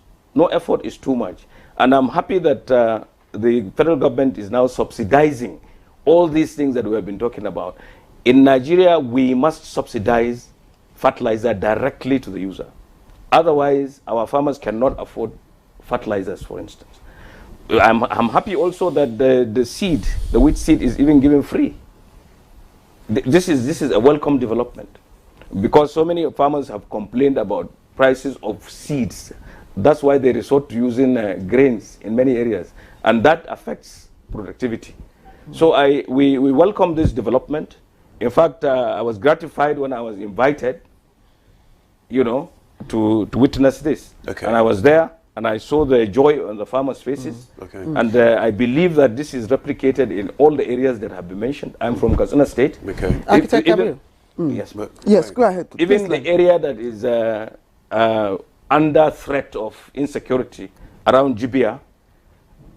Speaker 17: is too much. And I'm happy that the federal government is now subsidizing all these things that we have been talking about. In Nigeria, we must subsidize fertilizer directly to the user. Otherwise, our farmers cannot afford fertilizers, for instance. I'm happy also that the wheat seed is even given free. this is a welcome development, because so many farmers have complained about prices of seeds. That's why they resort to using grains in many areas, and that affects productivity. So we welcome this development. In fact, I was gratified when I was invited, you know, to witness this.
Speaker 1: Okay.
Speaker 17: And I was there, and I saw the joy on the farmers' faces.
Speaker 1: Okay.
Speaker 17: And I believe that this is replicated in all the areas that have been mentioned. I'm from Katsina State.
Speaker 1: Okay.
Speaker 3: Architect Gabriel.
Speaker 17: Yes.
Speaker 3: Yes, go ahead.
Speaker 17: Even the area that is under threat of insecurity around Jibia,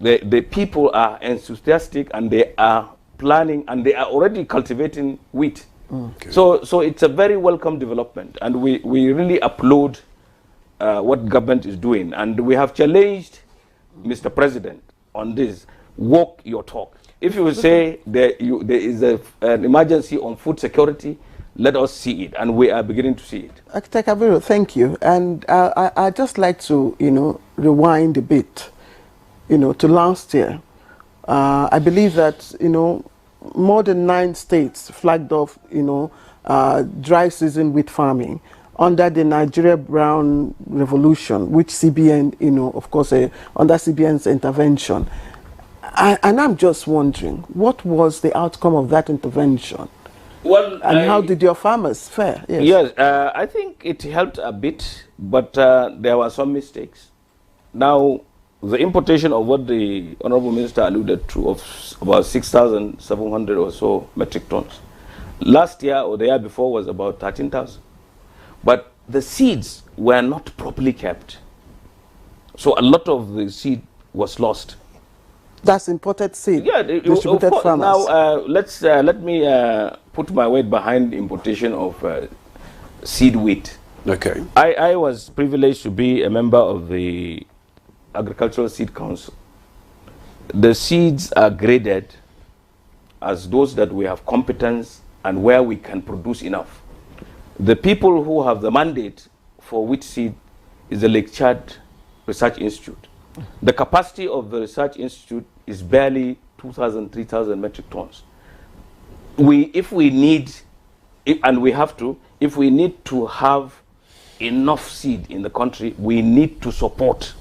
Speaker 17: the people are enthusiastic, and they are planning, and they are already cultivating wheat.
Speaker 1: Okay.
Speaker 17: So it's a very welcome development, and we really applaud what government is doing. And we have challenged Mr. President on this: walk your talk. If you say there is an emergency on food security, let us see it, and we are beginning to see it.
Speaker 3: Architect Gabriel, thank you. And I'd just like to, rewind a bit, to last year. I believe that, more than 9 states flagged off, dry season wheat farming under the Nigeria Brown Revolution, which CBN, of course, under CBN's intervention. And I'm just wondering, what was the outcome of that intervention?
Speaker 17: Well,
Speaker 3: and how did your farmers fare? Yes,
Speaker 17: yes I think it helped a bit, but there were some mistakes. Now, the importation of what the Honorable Minister alluded to, of about 6,700 or so metric tons, last year or the year before was about 13,000. But the seeds were not properly kept. So a lot of the seed was lost.
Speaker 3: That's imported seed,
Speaker 17: yeah,
Speaker 3: distributed farmers.
Speaker 17: Now, let me put my weight behind the importation of seed wheat.
Speaker 1: Okay.
Speaker 17: I was privileged to be a member of the Agricultural Seed Council. The seeds are graded as those that we have competence and where we can produce enough. The people who have the mandate for wheat seed is the Lake Chad Research Institute. The capacity of the Research Institute is barely 2,000, 3,000 metric tons. If we need to have enough seed in the country, we need to support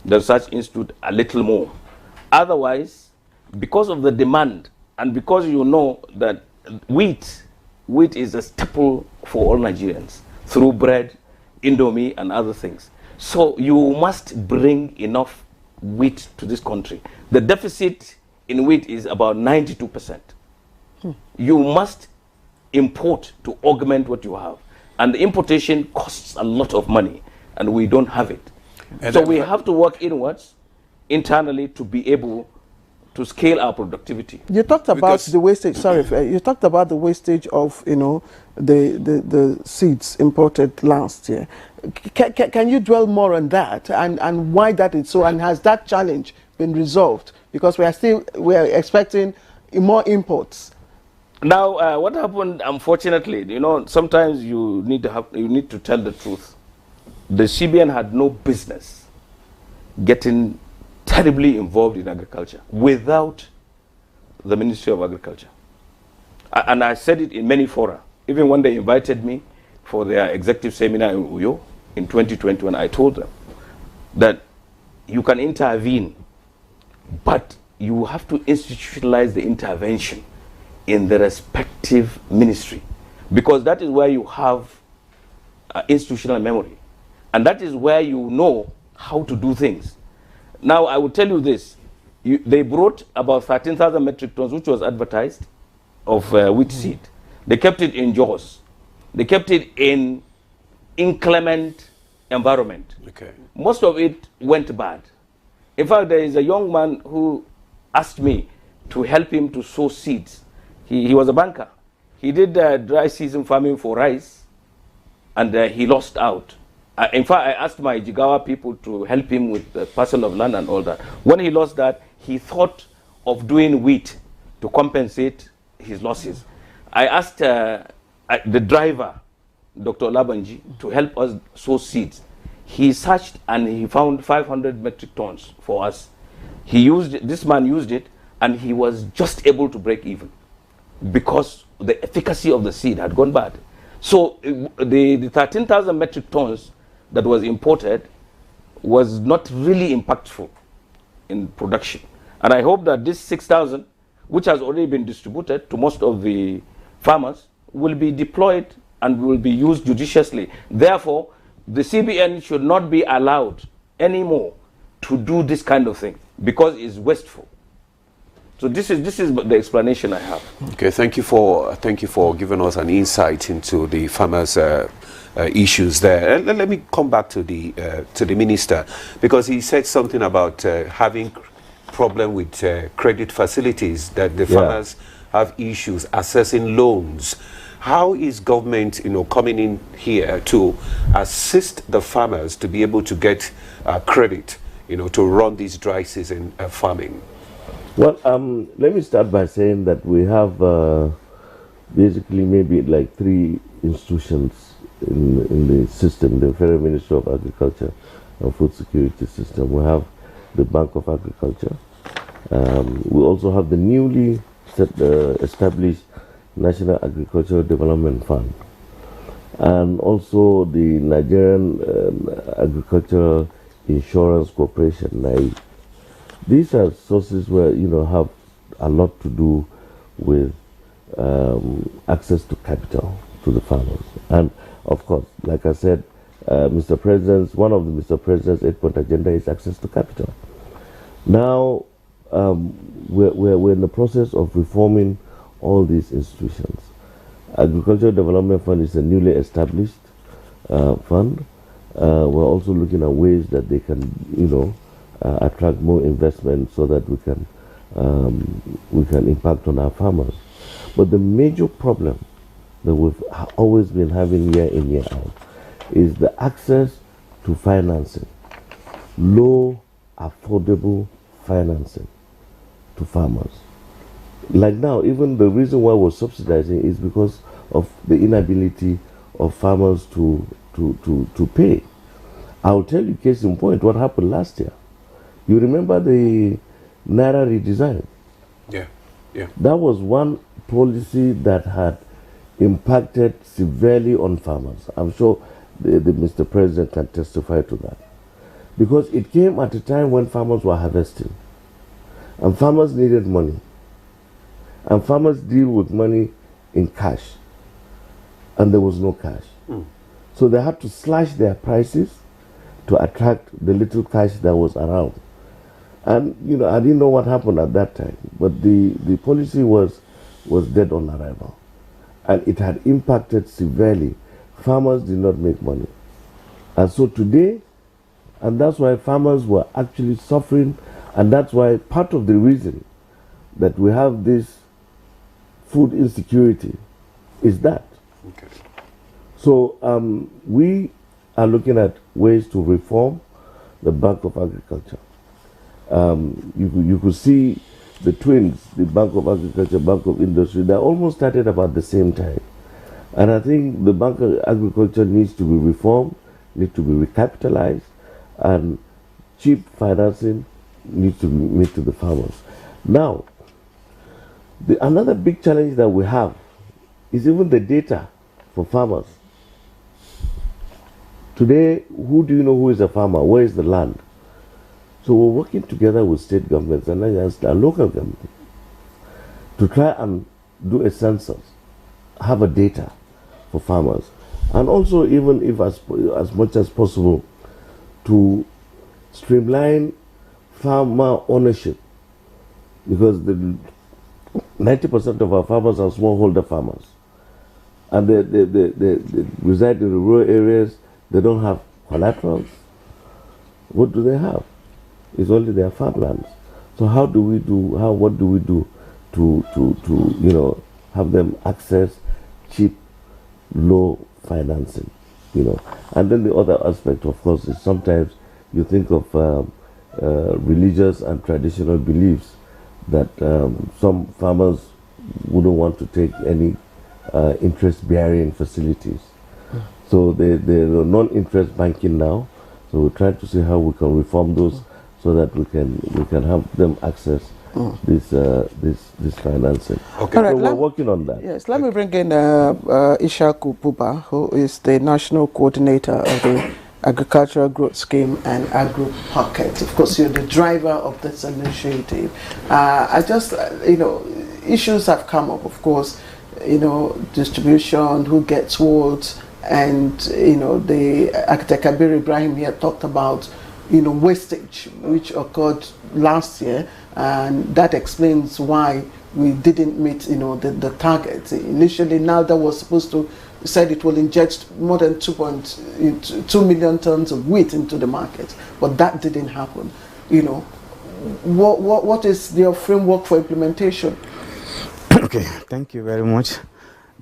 Speaker 17: the Research Institute a little more. Otherwise, because of the demand, and because you know that wheat is a staple for all Nigerians through bread, indomie, and other things. So you must bring enough wheat to this country. The deficit in wheat is about 92%. You must import to augment what you have. And the importation costs a lot of money, and we don't have it. And so we have to work inwards, internally, to be able to scale our productivity.
Speaker 3: You talked about the wastage. Sorry, you talked about the wastage of the seeds imported last year. Can you dwell more on that and why that is so? And has that challenge been resolved? Because we are expecting more imports.
Speaker 17: Now, what happened? Unfortunately, sometimes you need to tell the truth. The CBN had no business getting terribly involved in agriculture without the Ministry of Agriculture. And I said it in many fora. Even when they invited me for their executive seminar in Uyo in 2021, I told them that you can intervene, but you have to institutionalize the intervention in the respective ministry, because that is where you have institutional memory. And that is where you know how to do things. Now, I will tell you this. They brought about 13,000 metric tons, which was advertised, of wheat seed. They kept it in Jos. They kept it in inclement environment.
Speaker 1: Okay.
Speaker 17: Most of it went bad. In fact, there is a young man who asked me to help him to sow seeds. He was a banker. He did dry season farming for rice, and he lost out. In fact, I asked my Jigawa people to help him with the parcel of land and all that. When he lost that, he thought of doing wheat to compensate his losses. I asked the driver, Dr. Olabanji, to help us sow seeds. He searched and he found 500 metric tons for us. This man used it, and he was just able to break even. because the efficacy of the seed had gone bad. So the 13,000 metric tons that was imported was not really impactful in production. And I hope that this 6,000, which has already been distributed to most of the farmers, will be deployed and will be used judiciously. Therefore, the CBN should not be allowed anymore to do this kind of thing because it's wasteful. So this is the explanation I have.
Speaker 1: Okay, thank you for giving us an insight into the farmers' issues there. Let me come back to the minister, because he said something about having problem with credit facilities, that the farmers have issues accessing loans. How is government, coming in here to assist the farmers to be able to get credit, to run this dry season farming?
Speaker 16: Well, let me start by saying that we have basically maybe like 3 institutions in the system: the Federal Ministry of Agriculture and Food Security System. We have the Bank of Agriculture. We also have the newly established National Agricultural Development Fund, and also the Nigerian Agricultural Insurance Corporation, NAIC. These are sources where, have a lot to do with access to capital to the farmers. And of course, like I said, Mr. President's, one of Mr. President's 8-point agenda is access to capital. Now, we're in the process of reforming all these institutions. Agricultural Development Fund is a newly established fund. We're also looking at ways that they can, attract more investment so that we can impact on our farmers. But the major problem that we've always been having year in, year out is the access to financing, low, affordable financing to farmers. Like now, even the reason why we're subsidizing is because of the inability of farmers to pay. I'll tell you, case in point, what happened last year. You remember the Naira redesign?
Speaker 1: Yeah.
Speaker 16: That was one policy that had impacted severely on farmers. I'm sure the Mr. President can testify to that. Because it came at a time when farmers were harvesting. And farmers needed money. And farmers deal with money in cash. And there was no cash. So they had to slash their prices to attract the little cash that was around. And, I didn't know what happened at that time, but the policy was dead on arrival. And it had impacted severely. Farmers did not make money. And so today, and that's why farmers were actually suffering, and that's why part of the reason that we have this food insecurity is that.
Speaker 1: Okay.
Speaker 16: So we are looking at ways to reform the Bank of Agriculture. You could see the twins, the Bank of Agriculture, Bank of Industry, they almost started about the same time. And I think the Bank of Agriculture needs to be reformed, needs to be recapitalized, and cheap financing needs to be made to the farmers. Now, another big challenge that we have is even the data for farmers. Today, who do you know who is a farmer? Where is the land? So we're working together with state governments and local governments to try and do a census, have a data for farmers, and also, even if as much as possible, to streamline farmer ownership, because the 90% of our farmers are smallholder farmers, and they reside in the rural areas. They don't have collaterals. What do they have? It's only their farmlands. So what do we do to have them access cheap, low financing, And then the other aspect, of course, is sometimes you think of religious and traditional beliefs that some farmers wouldn't want to take any interest-bearing facilities. So they're non-interest banking now. So we're trying to see how we can reform those so that we can have them access this financing.
Speaker 3: Okay.
Speaker 16: So we're working on that.
Speaker 3: Yes, let me bring in Ishaku Buba, who is the National Coordinator of the Agricultural Growth Scheme and Agro Pocket. Of course, you're the driver of this initiative. I just, issues have come up, of course, distribution, who gets what, and, the Architect Kabir Ibrahim here talked about, wastage, which occurred last year, and that explains why we didn't meet, the target. Initially, now that was supposed to, said it will inject more than 2 million tons of wheat into the market, but that didn't happen. What is your framework for implementation?
Speaker 18: Okay, thank you very much.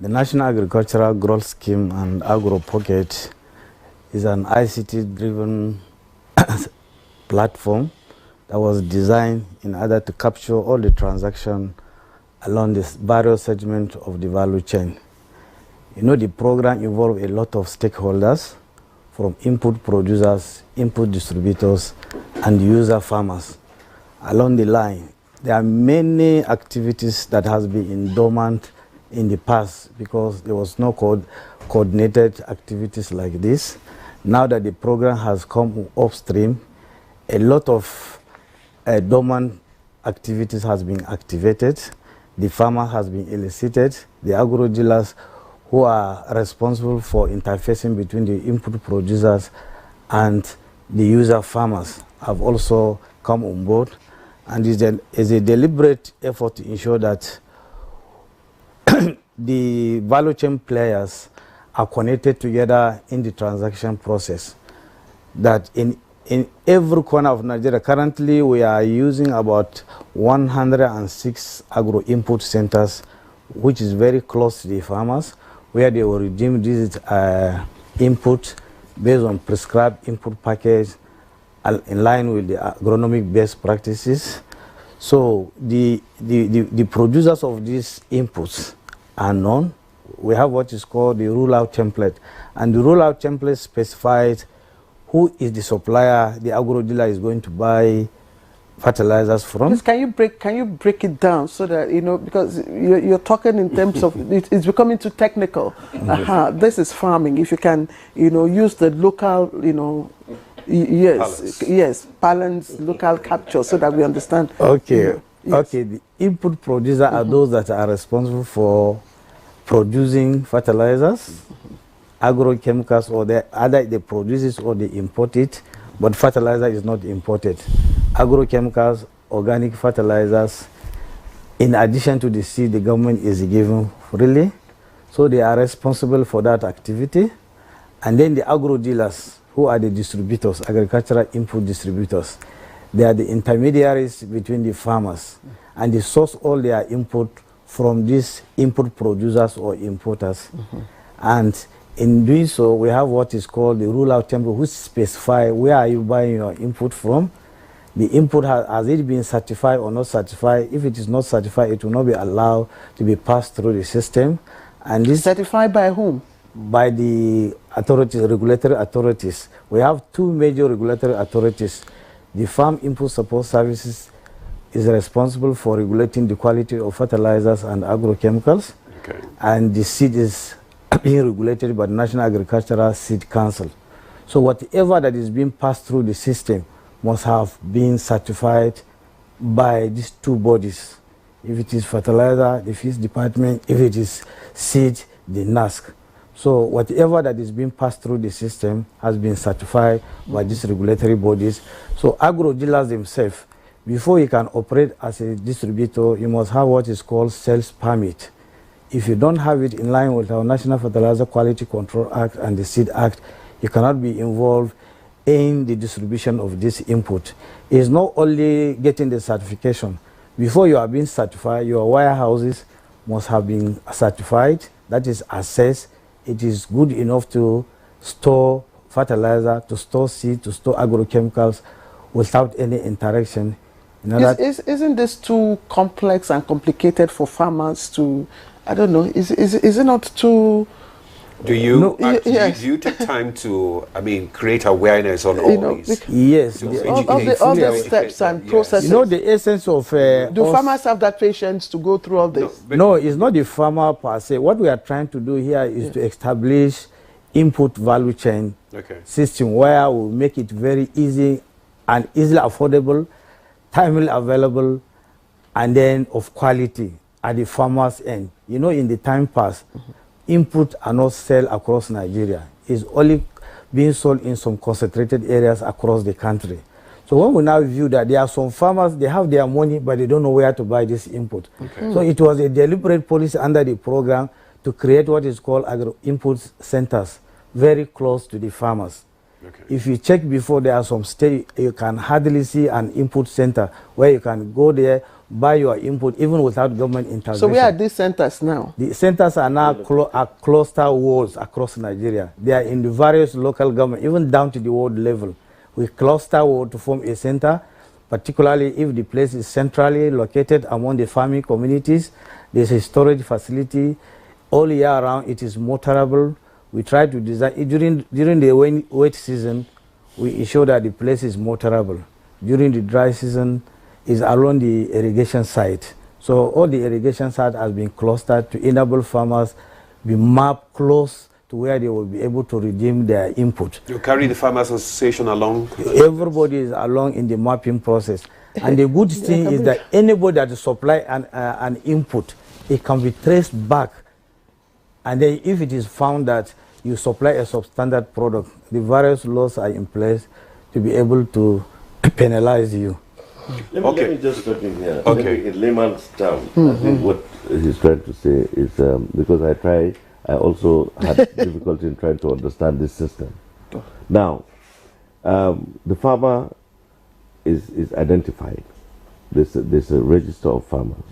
Speaker 18: The National Agricultural Growth Scheme and Agro Pocket is an ICT-driven platform that was designed in order to capture all the transactions along this various segments of the value chain. The program involved a lot of stakeholders, from input producers, input distributors, and user farmers. Along the line, there are many activities that has been dormant in the past because there was no coordinated activities like this. Now that the program has come upstream, a lot of dormant activities has been activated. The farmer has been elicited. The agro dealers who are responsible for interfacing between the input producers and the user farmers have also come on board. And it's a deliberate effort to ensure that the value chain players are connected together in the transaction process. That in every corner of Nigeria, currently we are using about 106 agro input centers, which is very close to the farmers, where they will redeem this input based on prescribed input package in line with the agronomic best practices. So the producers of these inputs are known. We have what is called the rule-out template, and the rule-out template specifies who is the supplier the agro dealer is going to buy fertilizers from.
Speaker 3: Yes, can you break it down so that because you're talking in terms of it's becoming too technical. This is farming. If you can use the local balance local capture so that we understand.
Speaker 18: Okay. Okay, the input producers are those that are responsible for producing fertilizers, agrochemicals, or either they produce it or they import it, but fertilizer is not imported. Agrochemicals, organic fertilizers, in addition to the seed the government is giving freely, so they are responsible for that activity. And then the agro dealers, who are the distributors, agricultural input distributors, they are the intermediaries between the farmers, and they source all their input from these input producers or importers. And in doing so, we have what is called the rule-out template, which specifies where are you buying your input from. The input has it been certified or not certified? If it is not certified, it will not be allowed to be passed through the system. And this
Speaker 3: certified by whom?
Speaker 18: By the authorities, regulatory authorities. We have two major regulatory authorities. The Farm Input Support Services is responsible for regulating the quality of fertilizers and agrochemicals. Okay. And the seed is being regulated by the National Agricultural Seed Council. So whatever that is being passed through the system must have been certified by these two bodies. If it is fertilizer, the Fish Department; if it is seed, the NASC. So whatever that is being passed through the system has been certified by these regulatory bodies. So agro dealers themselves, before you can operate as a distributor, you must have what is called sales permit. If you don't have it in line with our National Fertilizer Quality Control Act and the Seed Act, you cannot be involved in the distribution of this input. It's not only getting the certification. Before you are being certified, your warehouses must have been certified, that is assessed. It is good enough to store fertilizer, to store seed, to store agrochemicals without any interaction.
Speaker 3: Isn't this too complex and complicated for farmers to, I don't know, is it not too
Speaker 1: Do you,
Speaker 3: No, yes.
Speaker 1: do you take time to, I mean, create awareness on all these?
Speaker 18: Yes.
Speaker 3: All the steps and processes.
Speaker 18: You know, the essence of...
Speaker 3: Do farmers have that patience to go through all this?
Speaker 18: No, it's not the farmer per se. What we are trying to do here is to establish input value chain system where we make it very easy and easily affordable, timely available, and then of quality at the farmer's end. You know, in the time past, input are not sold across Nigeria. It's only being sold in some concentrated areas across the country. So when we now view that there are some farmers, they have their money, but they don't know where to buy this input. So it was a deliberate policy under the program to create what is called agro-input centers, very close to the farmers. If you check before, there are some states you can hardly see an input center where you can go there, buy your input, even without government intervention.
Speaker 3: So where are these centers now?
Speaker 18: The centers are now cluster wards across Nigeria. They are in the various local government, even down to the ward level. We cluster ward to form a center, particularly if the place is centrally located among the farming communities. There's a storage facility. All year round, it is motorable. We try to design it during the wet season. We ensure that the place is motorable. During the dry season, is along the irrigation site. So all the irrigation site has been clustered to enable farmers be mapped close to where they will be able to redeem their input.
Speaker 1: You carry the Farmers Association along?
Speaker 18: Everybody is along in the mapping process. And the good thing is that anybody that supply an input, it can be traced back. And then if it is found that you supply a substandard product, the various laws are in place to be able to penalize you.
Speaker 16: Let me just step in here. Okay. In layman's terms, I think what he's trying to say is, because I also had difficulty in trying to understand this system. Now, the farmer is identified. There's a register of farmers,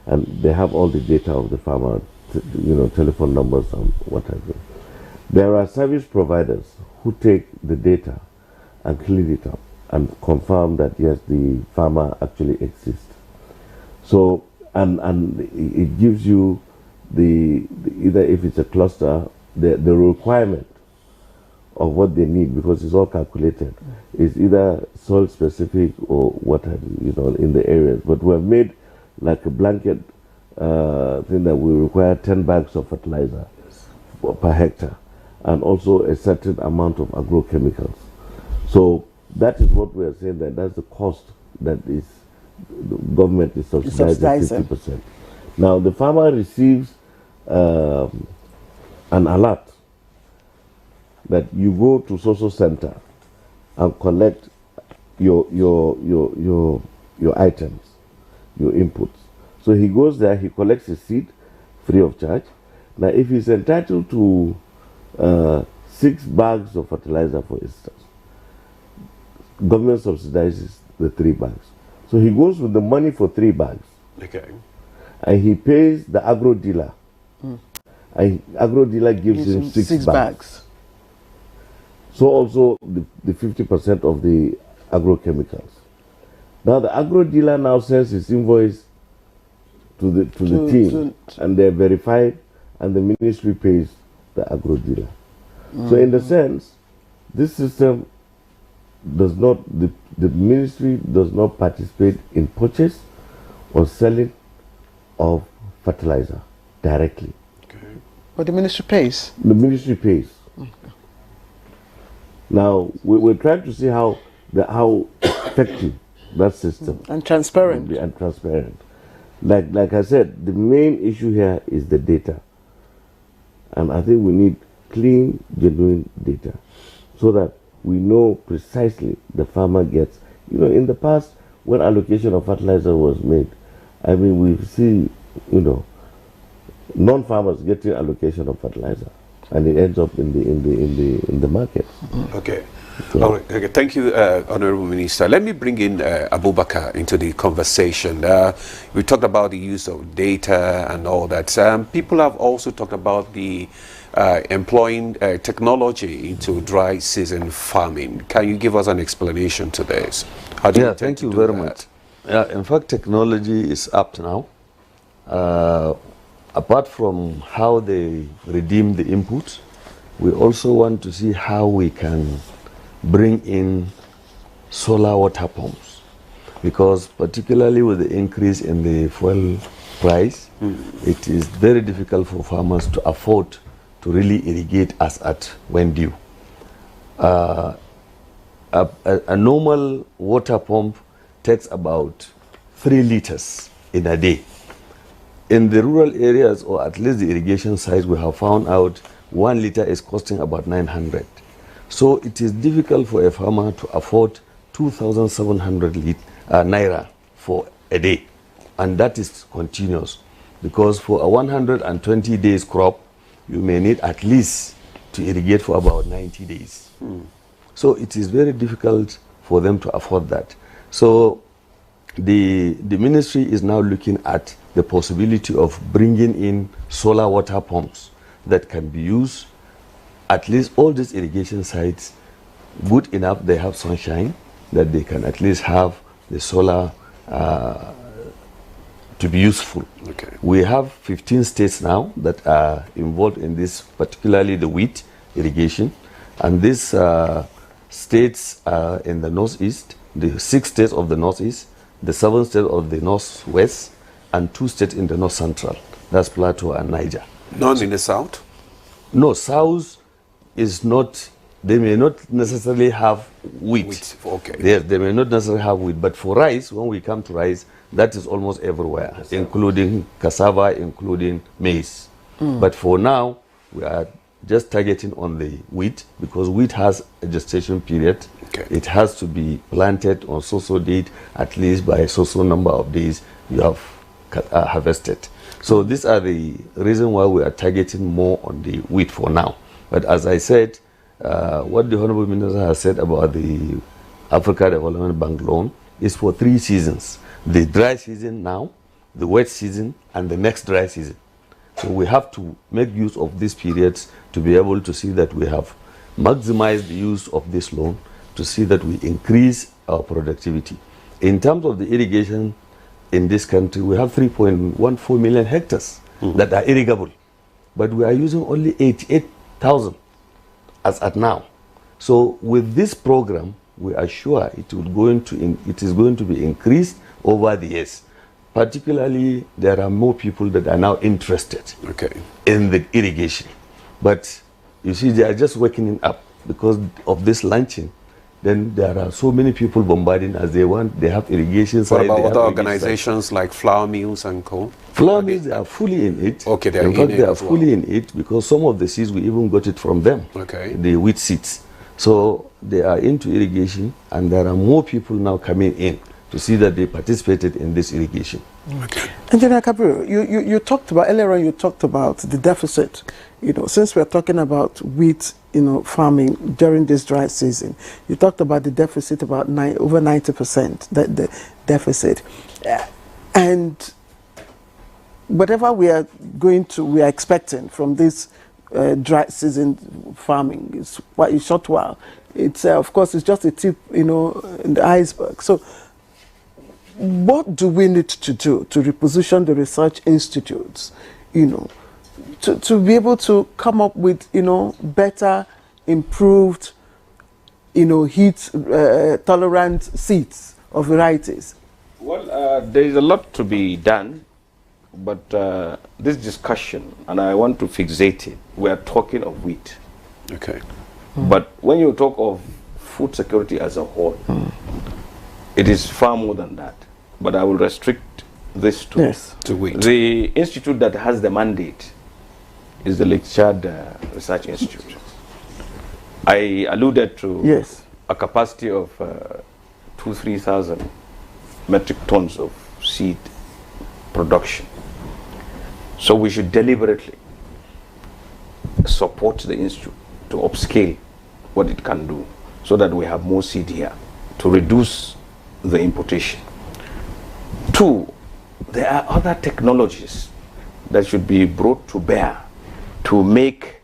Speaker 16: and they have all the data of the farmer, telephone numbers and what have you. There are service providers who take the data and clean it up and confirm that yes, the farmer actually exists. So, and it gives you either if it's a cluster, the requirement of what they need, because it's all calculated, is either soil specific or what have you, in the areas. But we have made like a blanket thing that we require 10 bags of fertilizer per hectare, and also a certain amount of agrochemicals. So that is what we are saying, that's the cost that is the government is subsidizing 50%. Now the farmer receives an alert that you go to social center and collect your items, your inputs. So he goes there, he collects his seed free of charge. Now if he's entitled to 6 bags of fertilizer, for instance, government subsidizes the 3 bags. So he goes with the money for 3 bags.
Speaker 1: Okay.
Speaker 16: And he pays the agro dealer. And agro dealer gives him 6 bags. So also the 50% of the agrochemicals. Now the agro dealer now sends his invoice to the team, and they're verified, and the ministry pays the agro dealer. So in the sense, this system does not, the ministry does not participate in purchase or selling of fertilizer directly.
Speaker 3: Okay. But the ministry pays?
Speaker 16: The ministry pays. Okay. Now, we're trying to see how effective that system
Speaker 3: and transparent.
Speaker 16: And transparent. Like I said, the main issue here is the data. And I think we need clean, genuine data so that we know precisely the farmer gets. In the past, when allocation of fertilizer was made, I mean, we've seen, non-farmers getting allocation of fertilizer, and it ends up in the market.
Speaker 1: Okay. So. All right. Okay. Thank you, Honorable Minister. Let me bring in Abubakar into the conversation. We talked about the use of data and all that. People have also talked about the employing technology into dry season farming. Can you give us an explanation to this? How do you
Speaker 19: thank you very much. In fact, technology is up now. Apart from how they redeem the inputs, we also want to see how we can bring in solar water pumps, because particularly with the increase in the fuel price, it is very difficult for farmers to afford to really irrigate as at when due. A normal water pump takes about 3 liters in a day. In the rural areas, or at least the irrigation sites, we have found out 1 liter is costing about 900. So it is difficult for a farmer to afford 2,700 naira for a day. And that is continuous. Because for a 120 days crop, you may need at least to irrigate for about 90 days. So it is very difficult for them to afford that. So the ministry is now looking at the possibility of bringing in solar water pumps that can be used. At least all these irrigation sites, good enough, they have sunshine, that they can at least have the solar to be useful.
Speaker 1: Okay.
Speaker 19: We have 15 states now that are involved in this, particularly the wheat irrigation. And these states are in the northeast, the 6 states of the northeast, the 7 states of the northwest, and 2 states in the north central. That's Plateau and Niger.
Speaker 1: None in the south?
Speaker 19: No, south is not, they may not necessarily have wheat.
Speaker 1: Okay.
Speaker 19: They may not necessarily have wheat, but for rice, when we come to rice, that is almost everywhere, including cassava, including maize. But for now, we are just targeting on the wheat, because wheat has a gestation period. It has to be planted on so-so date, at least by a so-so number of days you have harvested. So these are the reason why we are targeting more on the wheat for now. But as I said, what the Honorable Minister has said about the Africa Development Bank loan is for 3 seasons. The dry season now, the wet season, and the next dry season. So we have to make use of these periods to be able to see that we have maximized the use of this loan, to see that we increase our productivity. In terms of the irrigation in this country, we have 3.14 million hectares that are irrigable, but we are using only 88,000 as at now. So with this program, we are sure it is going to be increased over the years. Particularly, there are more people that are now interested in the irrigation. But you see, they are just waking up because of this launching. Then there are so many people bombarding as they want. They have irrigation sites.
Speaker 1: What about other organizations like flour mills and co?
Speaker 19: Flour mills, they are fully in it.
Speaker 1: Okay, they are
Speaker 19: in fact, they are fully in it, because some of the seeds, we even got it from them.
Speaker 1: Okay.
Speaker 19: The wheat seeds. So they are into irrigation, and there are more people now coming in to see that they participated in this irrigation.
Speaker 3: Okay. Engineer Kabiru, you talked about, earlier on you talked about the deficit. You know, since we're talking about wheat, farming during this dry season, you talked about the deficit, about over 90%, the deficit. And whatever we are expecting from this dry season farming is quite a short while. It's, of course, it's just a tip, in the iceberg. So what do we need to do to reposition the research institutes, to be able to come up with, better, improved, heat tolerant seeds or varieties?
Speaker 17: Well, there is a lot to be done, but this discussion, and I want to fixate it, we are talking of wheat.
Speaker 1: Okay.
Speaker 17: But when you talk of food security as a whole, it is far more than that. But I will restrict this to
Speaker 1: wheat.
Speaker 17: The institute that has the mandate is the Lake Chad Research Institute. I alluded to a capacity of 2,000–3,000 metric tons of seed production. So we should deliberately support the institute to upscale what it can do, so that we have more seed here to reduce the importation. 2, there are other technologies that should be brought to bear to make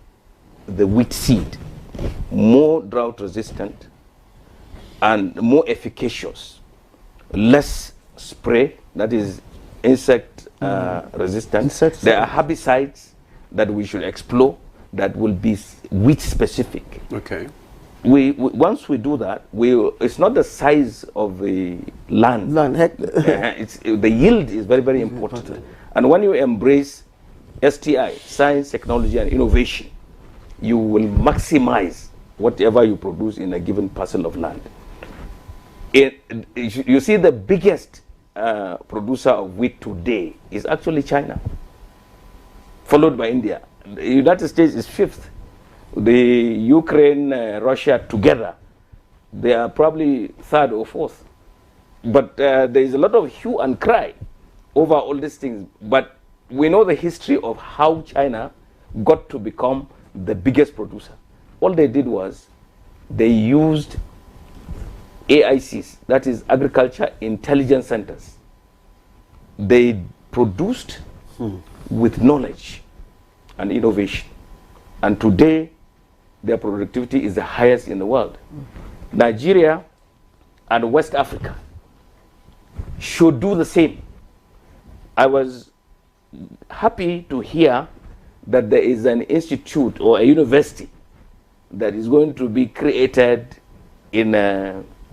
Speaker 17: the wheat seed more drought resistant and more efficacious, less spray, that is insect resistant. There are herbicides that we should explore that will be wheat specific.
Speaker 1: Okay.
Speaker 17: Once we do that, it's not the size of the land. It's the yield is very, very important. And when you embrace STI, science, technology, and innovation, you will maximize whatever you produce in a given parcel of land. You see, the biggest producer of wheat today is actually China, followed by India. The United States is 5th. The Ukraine, Russia together, they are probably 3rd or 4th. But there is a lot of hue and cry over all these things. But we know the history of how China got to become the biggest producer. All they did was they used AICs, that is Agriculture Intelligence Centers. They produced with knowledge and innovation. And today, their productivity is the highest in the world. Nigeria and West Africa should do the same. I was happy to hear that there is an institute or a university that is going to be created in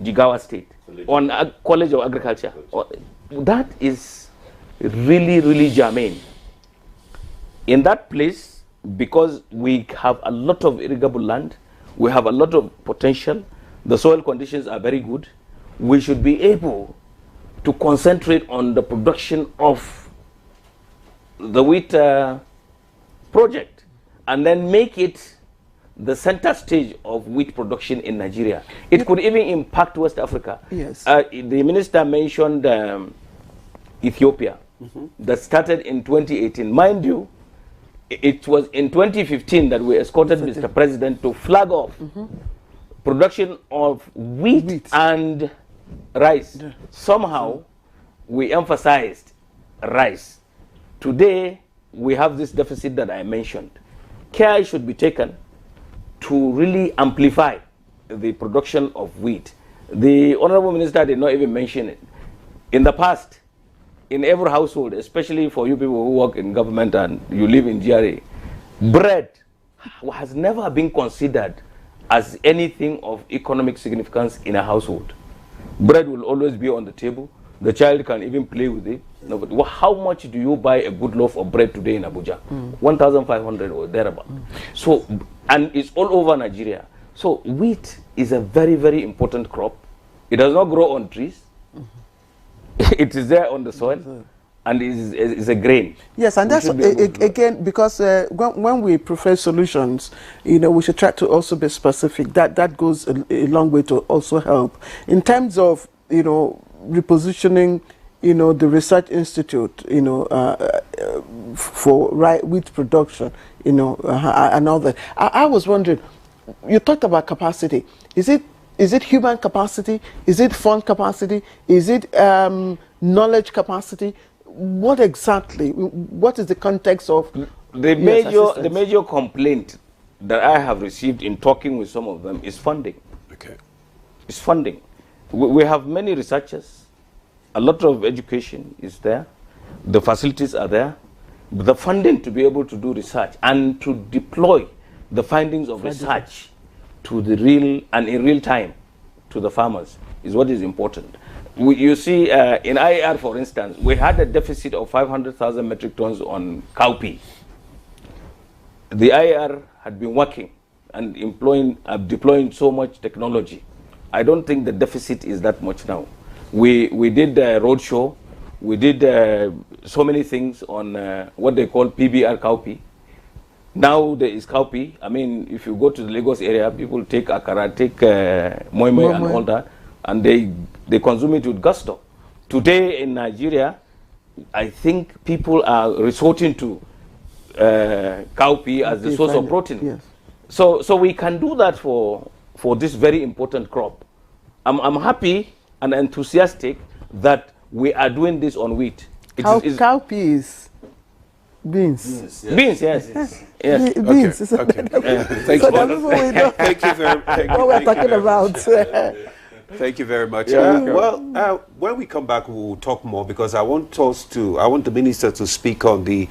Speaker 17: Jigawa State on College of Agriculture. That is really, really germane. In that place, because we have a lot of irrigable land, we have a lot of potential, the soil conditions are very good, we should be able to concentrate on the production of the wheat project and then make it the center stage of wheat production in Nigeria. It could even impact West Africa.
Speaker 3: Yes.
Speaker 17: The minister mentioned Ethiopia, that started in 2018. Mind you, it was in 2015 that we escorted Mr. President to flag off production of wheat and rice. Somehow, we emphasized rice. Today, we have this deficit that I mentioned. Care should be taken to really amplify the production of wheat. The Honorable Minister did not even mention it. In the past, in every household, especially for you people who work in government and you live in GRA, bread has never been considered as anything of economic significance in a household. Bread will always be on the table. The child can even play with it. No, but how much do you buy a good loaf of bread today in Abuja? 1,500 or thereabout. So, and it's all over Nigeria. So wheat is a very, very important crop. It does not grow on trees. It is there on the soil, and is a grain.
Speaker 3: Yes, and that's again because when we prefer solutions, we should try to also be specific. That goes a long way to also help in terms of repositioning. The research institute, for wheat production, and all that. I was wondering, you talked about capacity. Is it human capacity? Is it fund capacity? Is it knowledge capacity? What exactly? What is the context of
Speaker 17: the major complaint that I have received in talking with some of them is funding.
Speaker 1: Okay,
Speaker 17: it's funding. We have many researchers. A lot of education is there. The facilities are there. But the funding to be able to do research and to deploy the findings of research to the in real time to the farmers is what is important. You see, in IAR, for instance, we had a deficit of 500,000 metric tons on cowpea. The IAR had been working and deploying so much technology. I don't think the deficit is that much now. We did a roadshow. We did so many things on what they call PBR cowpea. Now there is cowpea. I mean, if you go to the Lagos area, people take akara, take moi moi and all that, and they consume it with gusto. Today in Nigeria, I think people are resorting to cowpea as the source of protein.
Speaker 3: Yes.
Speaker 17: So we can do that for this very important crop. I'm happy and enthusiastic that we are doing this on wheat.
Speaker 3: Cowpea is beans.
Speaker 17: Beans, yes. Yes.
Speaker 3: Beans.
Speaker 1: Okay.
Speaker 3: Thank you.
Speaker 1: Thank you very much.
Speaker 3: What we're talking about.
Speaker 1: Thank you very much.
Speaker 17: Yeah.
Speaker 1: When we come back, we'll talk more because I want the minister to speak on the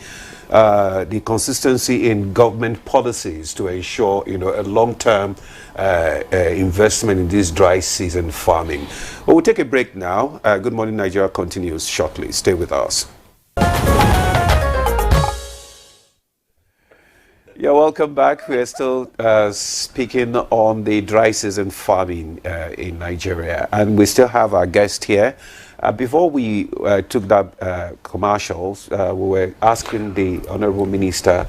Speaker 1: the consistency in government policies to ensure, a long-term investment in this dry season farming. Well, we'll take a break now. Good Morning Nigeria continues shortly. Stay with us. Yeah, welcome back. We are still speaking on the dry season farming in Nigeria, and we still have our guest here. Before we took that commercials, we were asking the Honorable Minister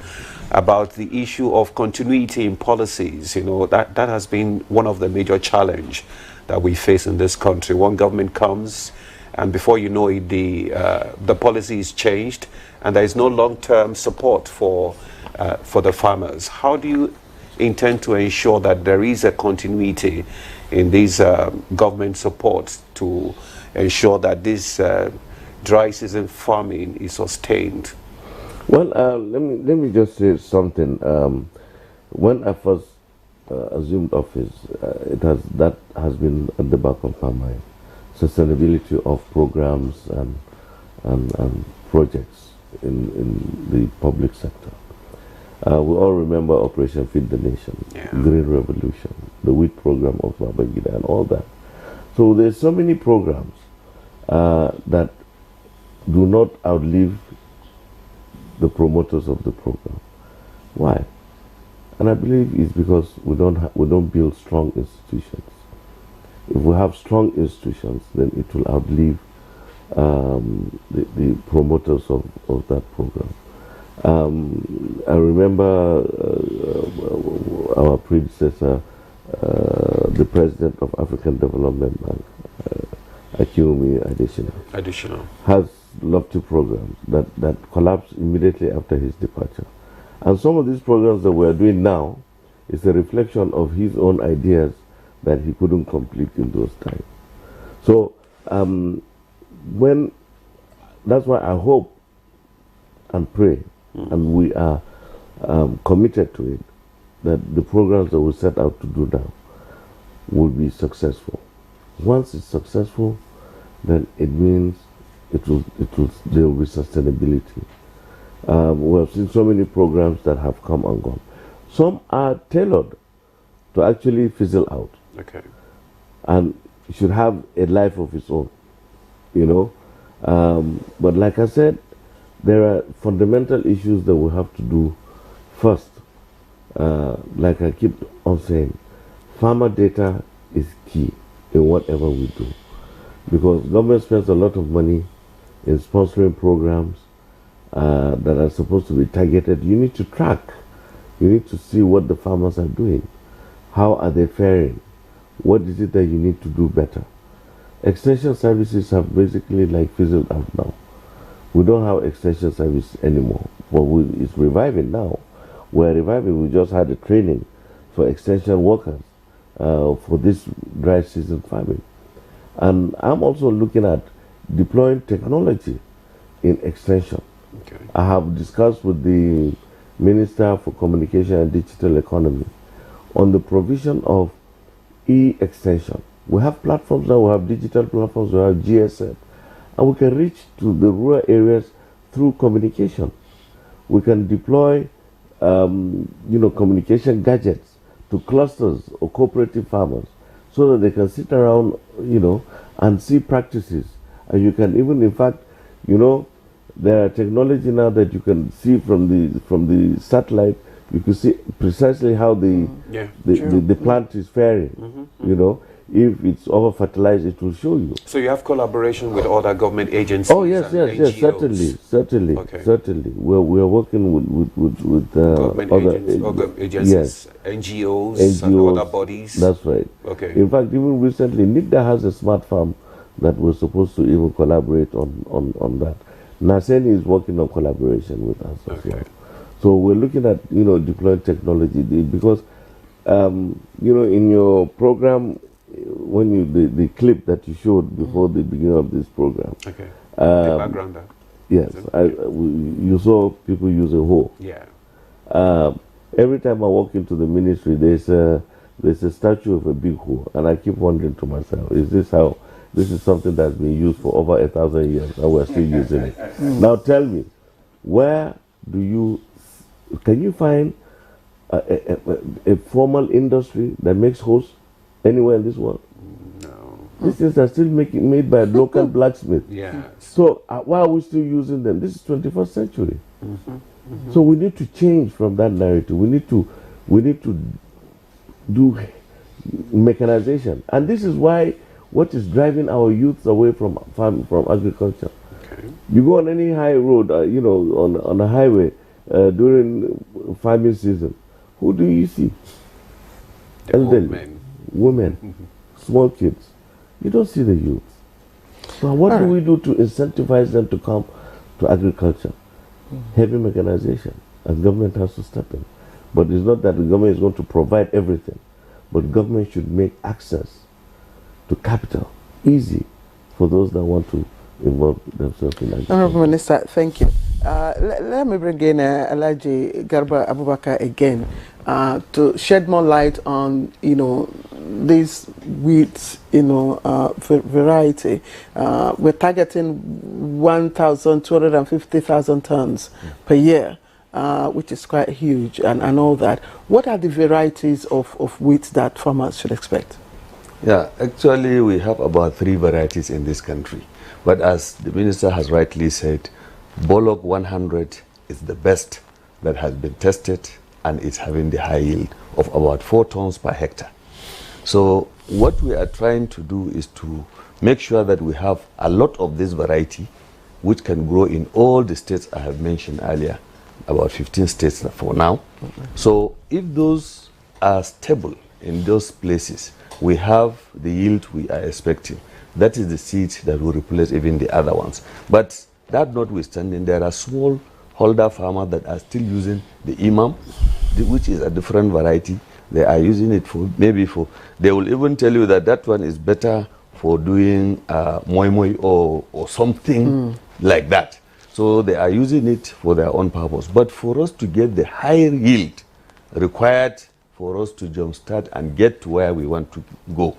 Speaker 1: about the issue of continuity in policies. That has been one of the major challenges that we face in this country. One government comes, and before you know it, the policy is changed, and there is no long-term support for the farmers. How do you intend to ensure that there is a continuity in these government supports to ensure that this dry season farming is sustained?
Speaker 16: Well, let me just say something. When I first assumed office, that has been at the back of my mind. Sustainability of programs and projects in the public sector. We all remember Operation Feed the Nation, Green Revolution, the wheat program of Babangida and all that. So there's so many programs that do not outlive the promoters of the program. Why? And I believe it's because we don't build strong institutions. If we have strong institutions, then it will outlive the promoters of that program. I remember our predecessor, the president of African Development Bank, Akinwumi Adesina, has lofty programs that collapsed immediately after his departure. And some of these programs that we're doing now is a reflection of his own ideas that he couldn't complete in those times. So that's why I hope and pray, and we are committed to it, that the programs that we set out to do now will be successful. Once it's successful, then it means there will be sustainability. We have seen so many programs that have come and gone. Some are tailored to actually fizzle out.
Speaker 1: Okay.
Speaker 16: And should have a life of its own, But like I said, there are fundamental issues that we have to do first. Like I keep on saying, farmer data is key in whatever we do. Because government spends a lot of money in sponsoring programs that are supposed to be targeted. You need to track. You need to see what the farmers are doing. How are they faring? What is it that you need to do better? Extension services have basically fizzled out now. We don't have extension service anymore. But it's reviving now. We're reviving. We just had a training for extension workers for this dry season farming. And I'm also looking at deploying technology in extension.
Speaker 1: Okay.
Speaker 16: I have discussed with the Minister for Communication and Digital Economy on the provision of e-extension. We have platforms now, we have digital platforms, we have GSM, and we can reach to the rural areas through communication. We can deploy, communication gadgets to clusters or cooperative farmers so that they can sit around, and see practices. And you can even, in fact, there are technology now that you can see from the satellite. You can see precisely how the plant is faring. If it's over fertilized, it will show you.
Speaker 1: So you have collaboration with other government agencies?
Speaker 16: Oh yes, certainly.
Speaker 1: Okay.
Speaker 16: Certainly. We're working with
Speaker 1: government
Speaker 16: other
Speaker 1: agencies,
Speaker 16: yes.
Speaker 1: NGOs, and other bodies.
Speaker 16: That's right.
Speaker 1: Okay.
Speaker 16: In fact, even recently, NIDA has a smart farm that we're supposed to even collaborate on that. NASENI is working on collaboration with us as well. So we're looking at deploying technology because in your program, when the clip that you showed before the beginning of this program,
Speaker 1: the background there.
Speaker 16: Yes, you saw people use a hoe.
Speaker 1: Yeah.
Speaker 16: Every time I walk into the ministry, there's a statue of a big hoe, and I keep wondering to myself, this is something that's been used for over 1,000 years, and we're still using it. Now tell me, where can you find a formal industry that makes hose anywhere in this world?
Speaker 1: No.
Speaker 16: These things are still made by local blacksmith.
Speaker 1: Yeah.
Speaker 16: So why are we still using them? This is 21st century.
Speaker 1: Mm-hmm.
Speaker 16: So we need to change from that narrative. We need to do mechanization, and this is why what is driving our youth away from agriculture.
Speaker 1: Okay.
Speaker 16: You go on any high road, on a highway during farming season. Who do you see?
Speaker 1: The old men.
Speaker 16: Women, small kids. You don't see the youth. So what do we do to incentivize them to come to agriculture? Heavy mechanization, and government has to step in. But it's not that the government is going to provide everything, but government should make access to capital easy for those that want to involve themselves in agriculture.
Speaker 3: Honorable Minister, thank you. Let me bring in Alhaji Garba Abubakar again to shed more light on, this wheat, variety. We're targeting 1,250,000 tons per year, which is quite huge, and all that. What are the varieties of wheat that farmers should expect?
Speaker 19: Yeah, actually we have about 3 varieties in this country. But as the minister has rightly said, Bollock 100 is the best that has been tested and is having the high yield of about 4 tons per hectare. So what we are trying to do is to make sure that we have a lot of this variety which can grow in all the states I have mentioned earlier, about 15 states for now. So if those are stable in those places, we have the yield we are expecting. That is the seed that will replace even the other ones. But that notwithstanding, there are small holder farmers that are still using the Imam, which is a different variety. They are using it they will even tell you that that one is better for doing moi moi or something like that. So they are using it for their own purpose. But for us to get the higher yield required for us to jumpstart and get to where we want to go,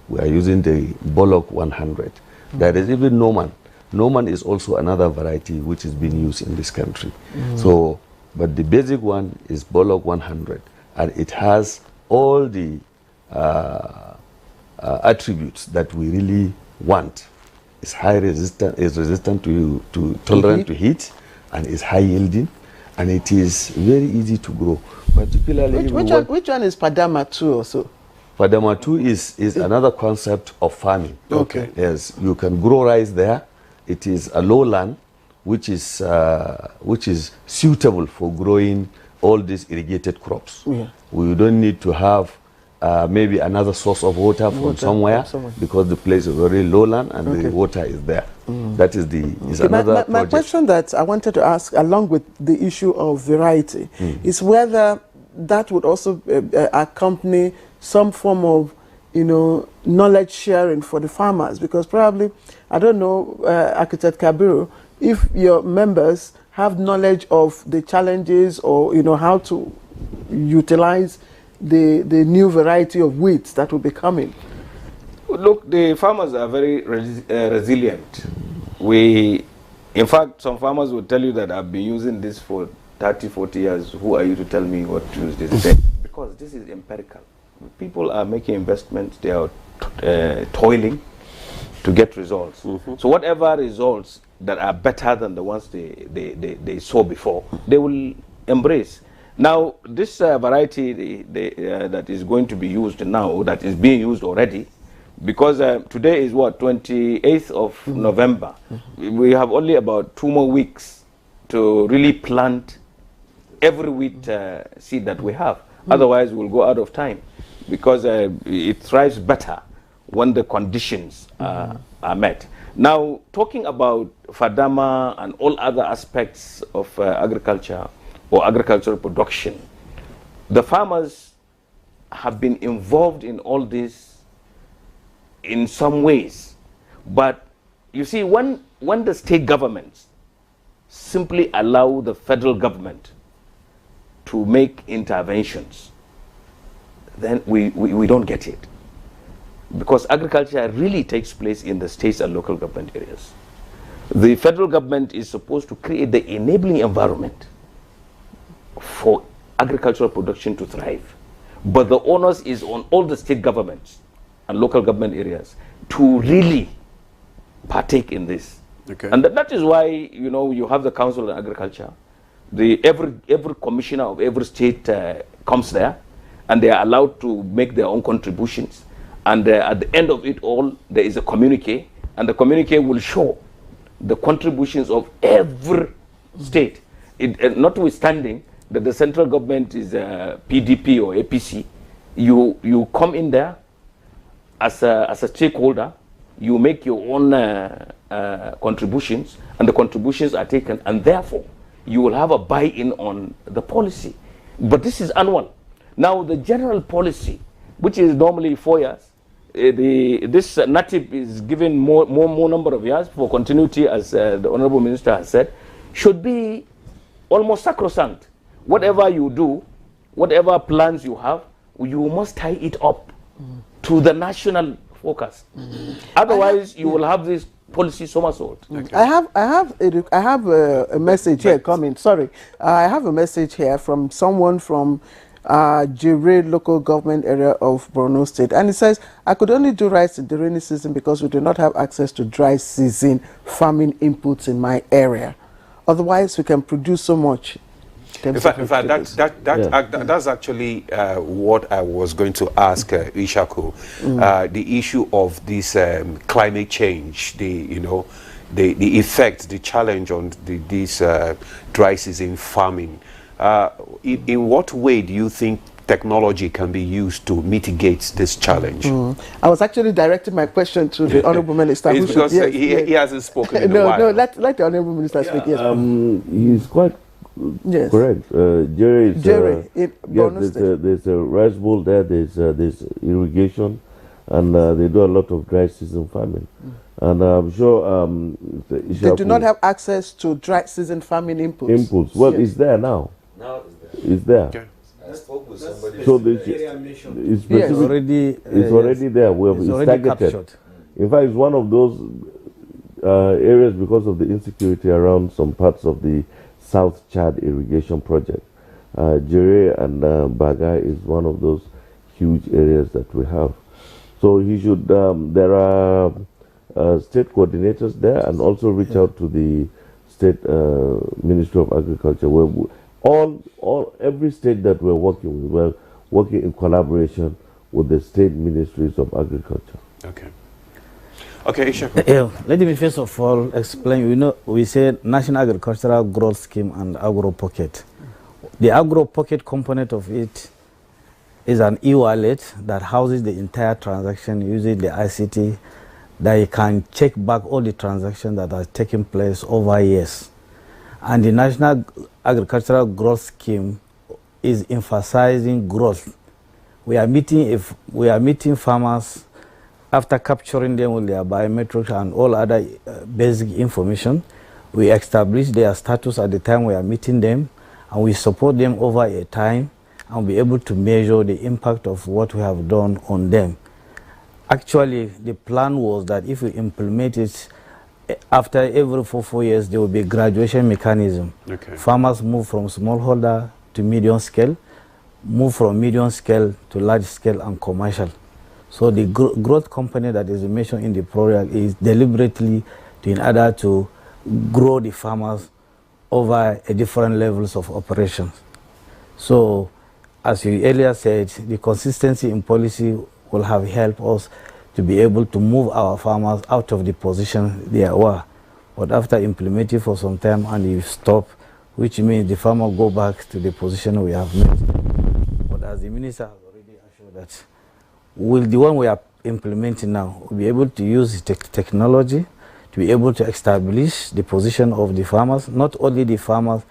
Speaker 19: we are using the Bollock 100. There is even Norman. Norman is also another variety which is being used in this country. So, but the basic one is Bollock 100, and it has all the attributes that we really want. It's high resistant, is resistant to tolerant to heat, and is high yielding, and it is very easy to grow. Particularly,
Speaker 3: which one is Padama 2 also?
Speaker 19: Padama 2 is another concept of farming.
Speaker 3: Okay.
Speaker 19: Yes, you can grow rice there. It is a lowland, which is suitable for growing all these irrigated crops. Yeah. We don't need to have maybe another source of water from somewhere, because the place is very lowland and the water is there. That is another project.
Speaker 3: My question that I wanted to ask, along with the issue of variety, is whether that would also accompany some form of, knowledge sharing for the farmers, because probably, I don't know, Architect Kabiru, if your members have knowledge of the challenges or, how to utilize the new variety of wheat that will be coming.
Speaker 17: Look, the farmers are very resilient. In fact, some farmers will tell you that I've been using this for 30, 40 years. Who are you to tell me what to use this? Because this is empirical. People are making investments, they are toiling to get results. So whatever results that are better than the ones they saw before, they will embrace. Now, this variety that is going to be used now, that is being used already, because today is what, 28th of November. We have only about 2 more weeks to really plant every wheat seed that we have. Otherwise, we'll go out of time, because it thrives better when the conditions are met. Now, talking about Fadama and all other aspects of agriculture or agricultural production, the farmers have been involved in all this in some ways. But you see, when the state governments simply allow the federal government to make interventions, then we don't get it. Because agriculture really takes place in the states and local government areas. The federal government is supposed to create the enabling environment for agricultural production to thrive. But the onus is on all the state governments and local government areas to really partake in this.
Speaker 1: Okay.
Speaker 17: And that is why, you know, you have the Council on Agriculture. Every commissioner of every state comes there, and they are allowed to make their own contributions. And at the end of it all, there is a communique, and the communique will show the contributions of every state. Notwithstanding that the central government is PDP or APC, you come in there as a stakeholder, you make your own contributions, and the contributions are taken, and therefore you will have a buy-in on the policy. But this is annual. Now the general policy, which is normally 4 years, this NATIP is given more number of years for continuity, as the Honorable Minister has said, should be almost sacrosanct. Whatever you do, whatever plans you have, you must tie it up to the national focus. Otherwise, you will have this policy somersault.
Speaker 3: Okay. I have a message here coming. Sorry, I have a message here from someone from Jere local government area of Borno State, and it says, I could only do rice in the rainy season because we do not have access to dry season farming inputs in my area. Otherwise, we can produce so much.
Speaker 1: In fact, that's actually what I was going to ask Ishaku. The issue of this climate change, the effect, the challenge on this dry season farming. In what way do you think technology can be used to mitigate this challenge?
Speaker 3: I was actually directing my question to the Honourable Minister.
Speaker 1: It's because he hasn't spoken in a while.
Speaker 3: No, let the Honourable Minister speak. Yes.
Speaker 16: He's quite correct. Jere is there's a rice bowl there, there's irrigation, and they do a lot of dry season farming. And I'm sure
Speaker 3: they do not have access to dry season farming inputs.
Speaker 16: Well, it's there now. Now it's there. Okay.
Speaker 20: I spoke with somebody.
Speaker 16: So it's already there. It's targeted. In fact, it's one of those areas because of the insecurity around some parts of the South Chad irrigation project. Jere and Baga is one of those huge areas that we have. So he should. There are state coordinators there, and also reach out to the state Ministry of Agriculture. Where every state that we're working with, we're working in collaboration with the state ministries of agriculture.
Speaker 1: Okay. Okay, Isha.
Speaker 18: Let me first of all explain. We say National Agricultural Growth Scheme and Agro Pocket. The Agro Pocket component of it is an e-wallet that houses the entire transaction using the ICT, that you can check back all the transactions that are taking place over years. And the National Agricultural Growth Scheme is emphasizing growth. We are meeting farmers after capturing them with their biometrics and all other basic information. We establish their status at the time we are meeting them, and we support them over a time and be able to measure the impact of what we have done on them. Actually, the plan was that if we implement it, after every 4 years, there will be a graduation mechanism.
Speaker 1: Okay.
Speaker 18: Farmers move from smallholder to medium scale, move from medium scale to large scale and commercial. So the growth component that is mentioned in the program is deliberately in order to grow the farmers over different levels of operations. So, as you earlier said, the consistency in policy will have helped us to be able to move our farmers out of the position they were. But after implementing for some time and you stop, which means the farmer go back to the position we have made. But as the minister has already assured that, with the one we are implementing now, we'll be able to use technology to be able to establish the position of the farmers, not only the farmers.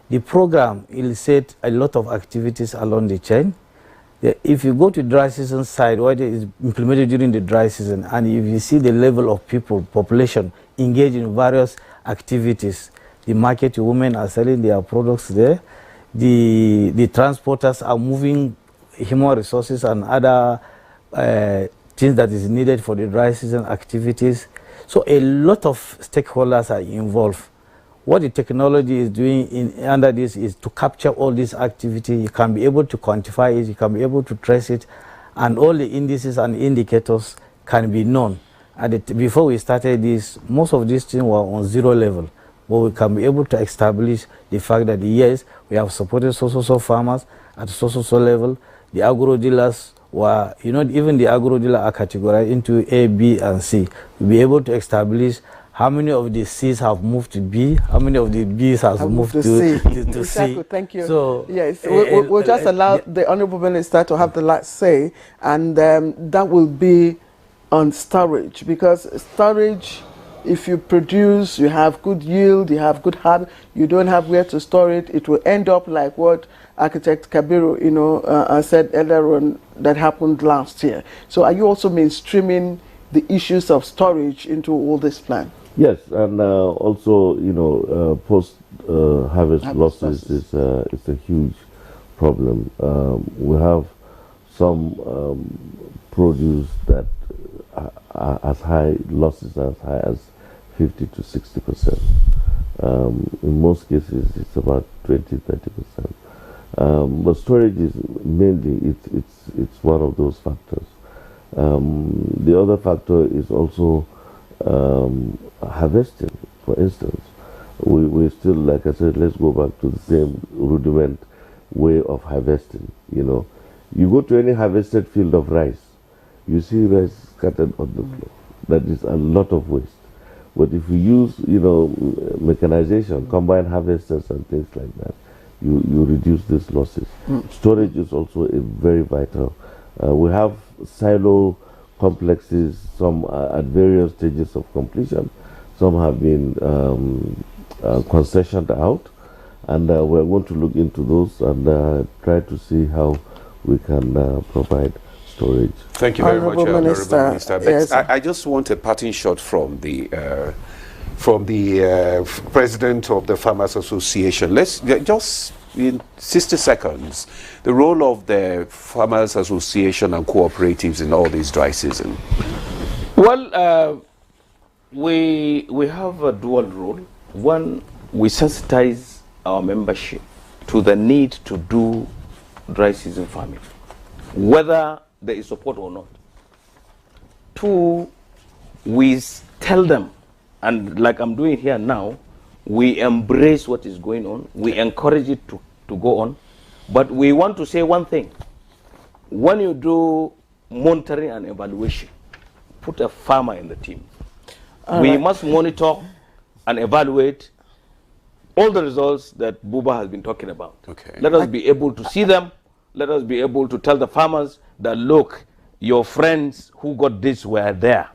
Speaker 18: The program will set a lot of activities along the chain. If you go to dry season side, what is implemented during the dry season, and if you see the level of population engaged in various activities, the market women are selling their products there, the transporters are moving human resources and other things that is needed for the dry season activities. So a lot of stakeholders are involved. What the technology is doing under this is to capture all this activity. You can be able to quantify it, you can be able to trace it, and all the indices and indicators can be known. Before we started this, most of these things were on zero level, but we can be able to establish the fact that yes, we have supported so farmers at so level. The agro dealers were, even the agro dealer are categorized into A, B, and C. We'll be able to establish how many of the C's have moved to B, how many of the B's have moved to C.
Speaker 3: Exactly,
Speaker 18: C.
Speaker 3: Thank you.
Speaker 18: So,
Speaker 3: yes, we'll just allow the Honorable Minister to have the last say, and that will be on storage, because storage, if you produce, you have good yield, you have good habit, you don't have where to store it, it will end up like what Architect Kabiru, said earlier on that happened last year. So are you also mainstreaming the issues of storage into all this plan?
Speaker 16: Yes, and also, post-harvest losses is a huge problem. We have some produce that are as high, losses as high as 50 to 60%. In most cases, it's about 20–30%. But storage is mainly, it's one of those factors. The other factor is also harvesting. For instance, we still, like I said, let's go back to the same rudiment way of harvesting. You go to any harvested field of rice, you see rice scattered on the floor. That is a lot of waste. But if we use, mechanization, combined harvesters and things like that, you reduce these losses. Storage is also a very vital. We have silo complexes, some at various stages of completion. Some have been concessioned out, and we're going to look into those and try to see how we can provide storage.
Speaker 1: Thank you very much, Honourable Minister.
Speaker 3: Yes.
Speaker 1: I just want a parting shot from the President of the Farmers Association. Let's just, in 60 seconds, the role of the Farmers Association and cooperatives in all this dry season.
Speaker 17: Well, we have a dual role. One, we sensitize our membership to the need to do dry season farming, whether there is support or not. Two, we tell them, and like I'm doing here now, we embrace what is going on, we encourage it to go on, but we want to say one thing. When you do monitoring and evaluation, put a farmer in the team. We must monitor and evaluate all the results that Buba has been talking about. Let us be able to see them. Let us be able to tell the farmers that, look, your friends who got this were there.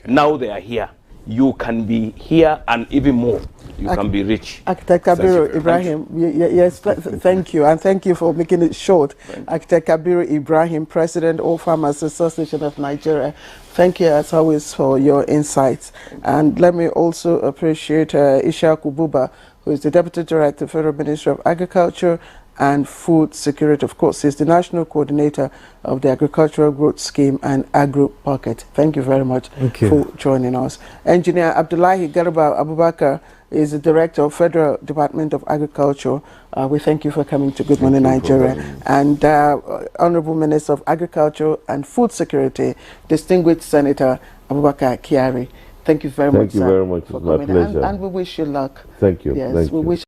Speaker 17: Now they are here. You can be here and even more. You can be rich.
Speaker 3: Architect Kabiru Ibrahim, yes, thank you. And thank you for making it short. Architect Kabiru Ibrahim, President of Farmers Association of Nigeria. Thank you, as always, for your insights. And let me also appreciate Ishaku Buba, who is the Deputy Director, Federal Ministry of Agriculture and Food Security. Of course, he's the National Coordinator of the Agricultural Growth Scheme and Agro Pocket. Thank you very much for joining us. Engineer Abdullahi Garba Abubakar is the Director of Federal Department of Agriculture. We thank you for coming to Good Morning Nigeria. And Honorable Minister of Agriculture and Food Security, Distinguished Senator Abubakar Kyari. Thank you very much, sir.
Speaker 16: Thank you very much. It's my pleasure.
Speaker 3: And we wish you luck.
Speaker 16: Thank you.
Speaker 3: Yes,
Speaker 16: Thank
Speaker 3: we
Speaker 16: you.
Speaker 3: wish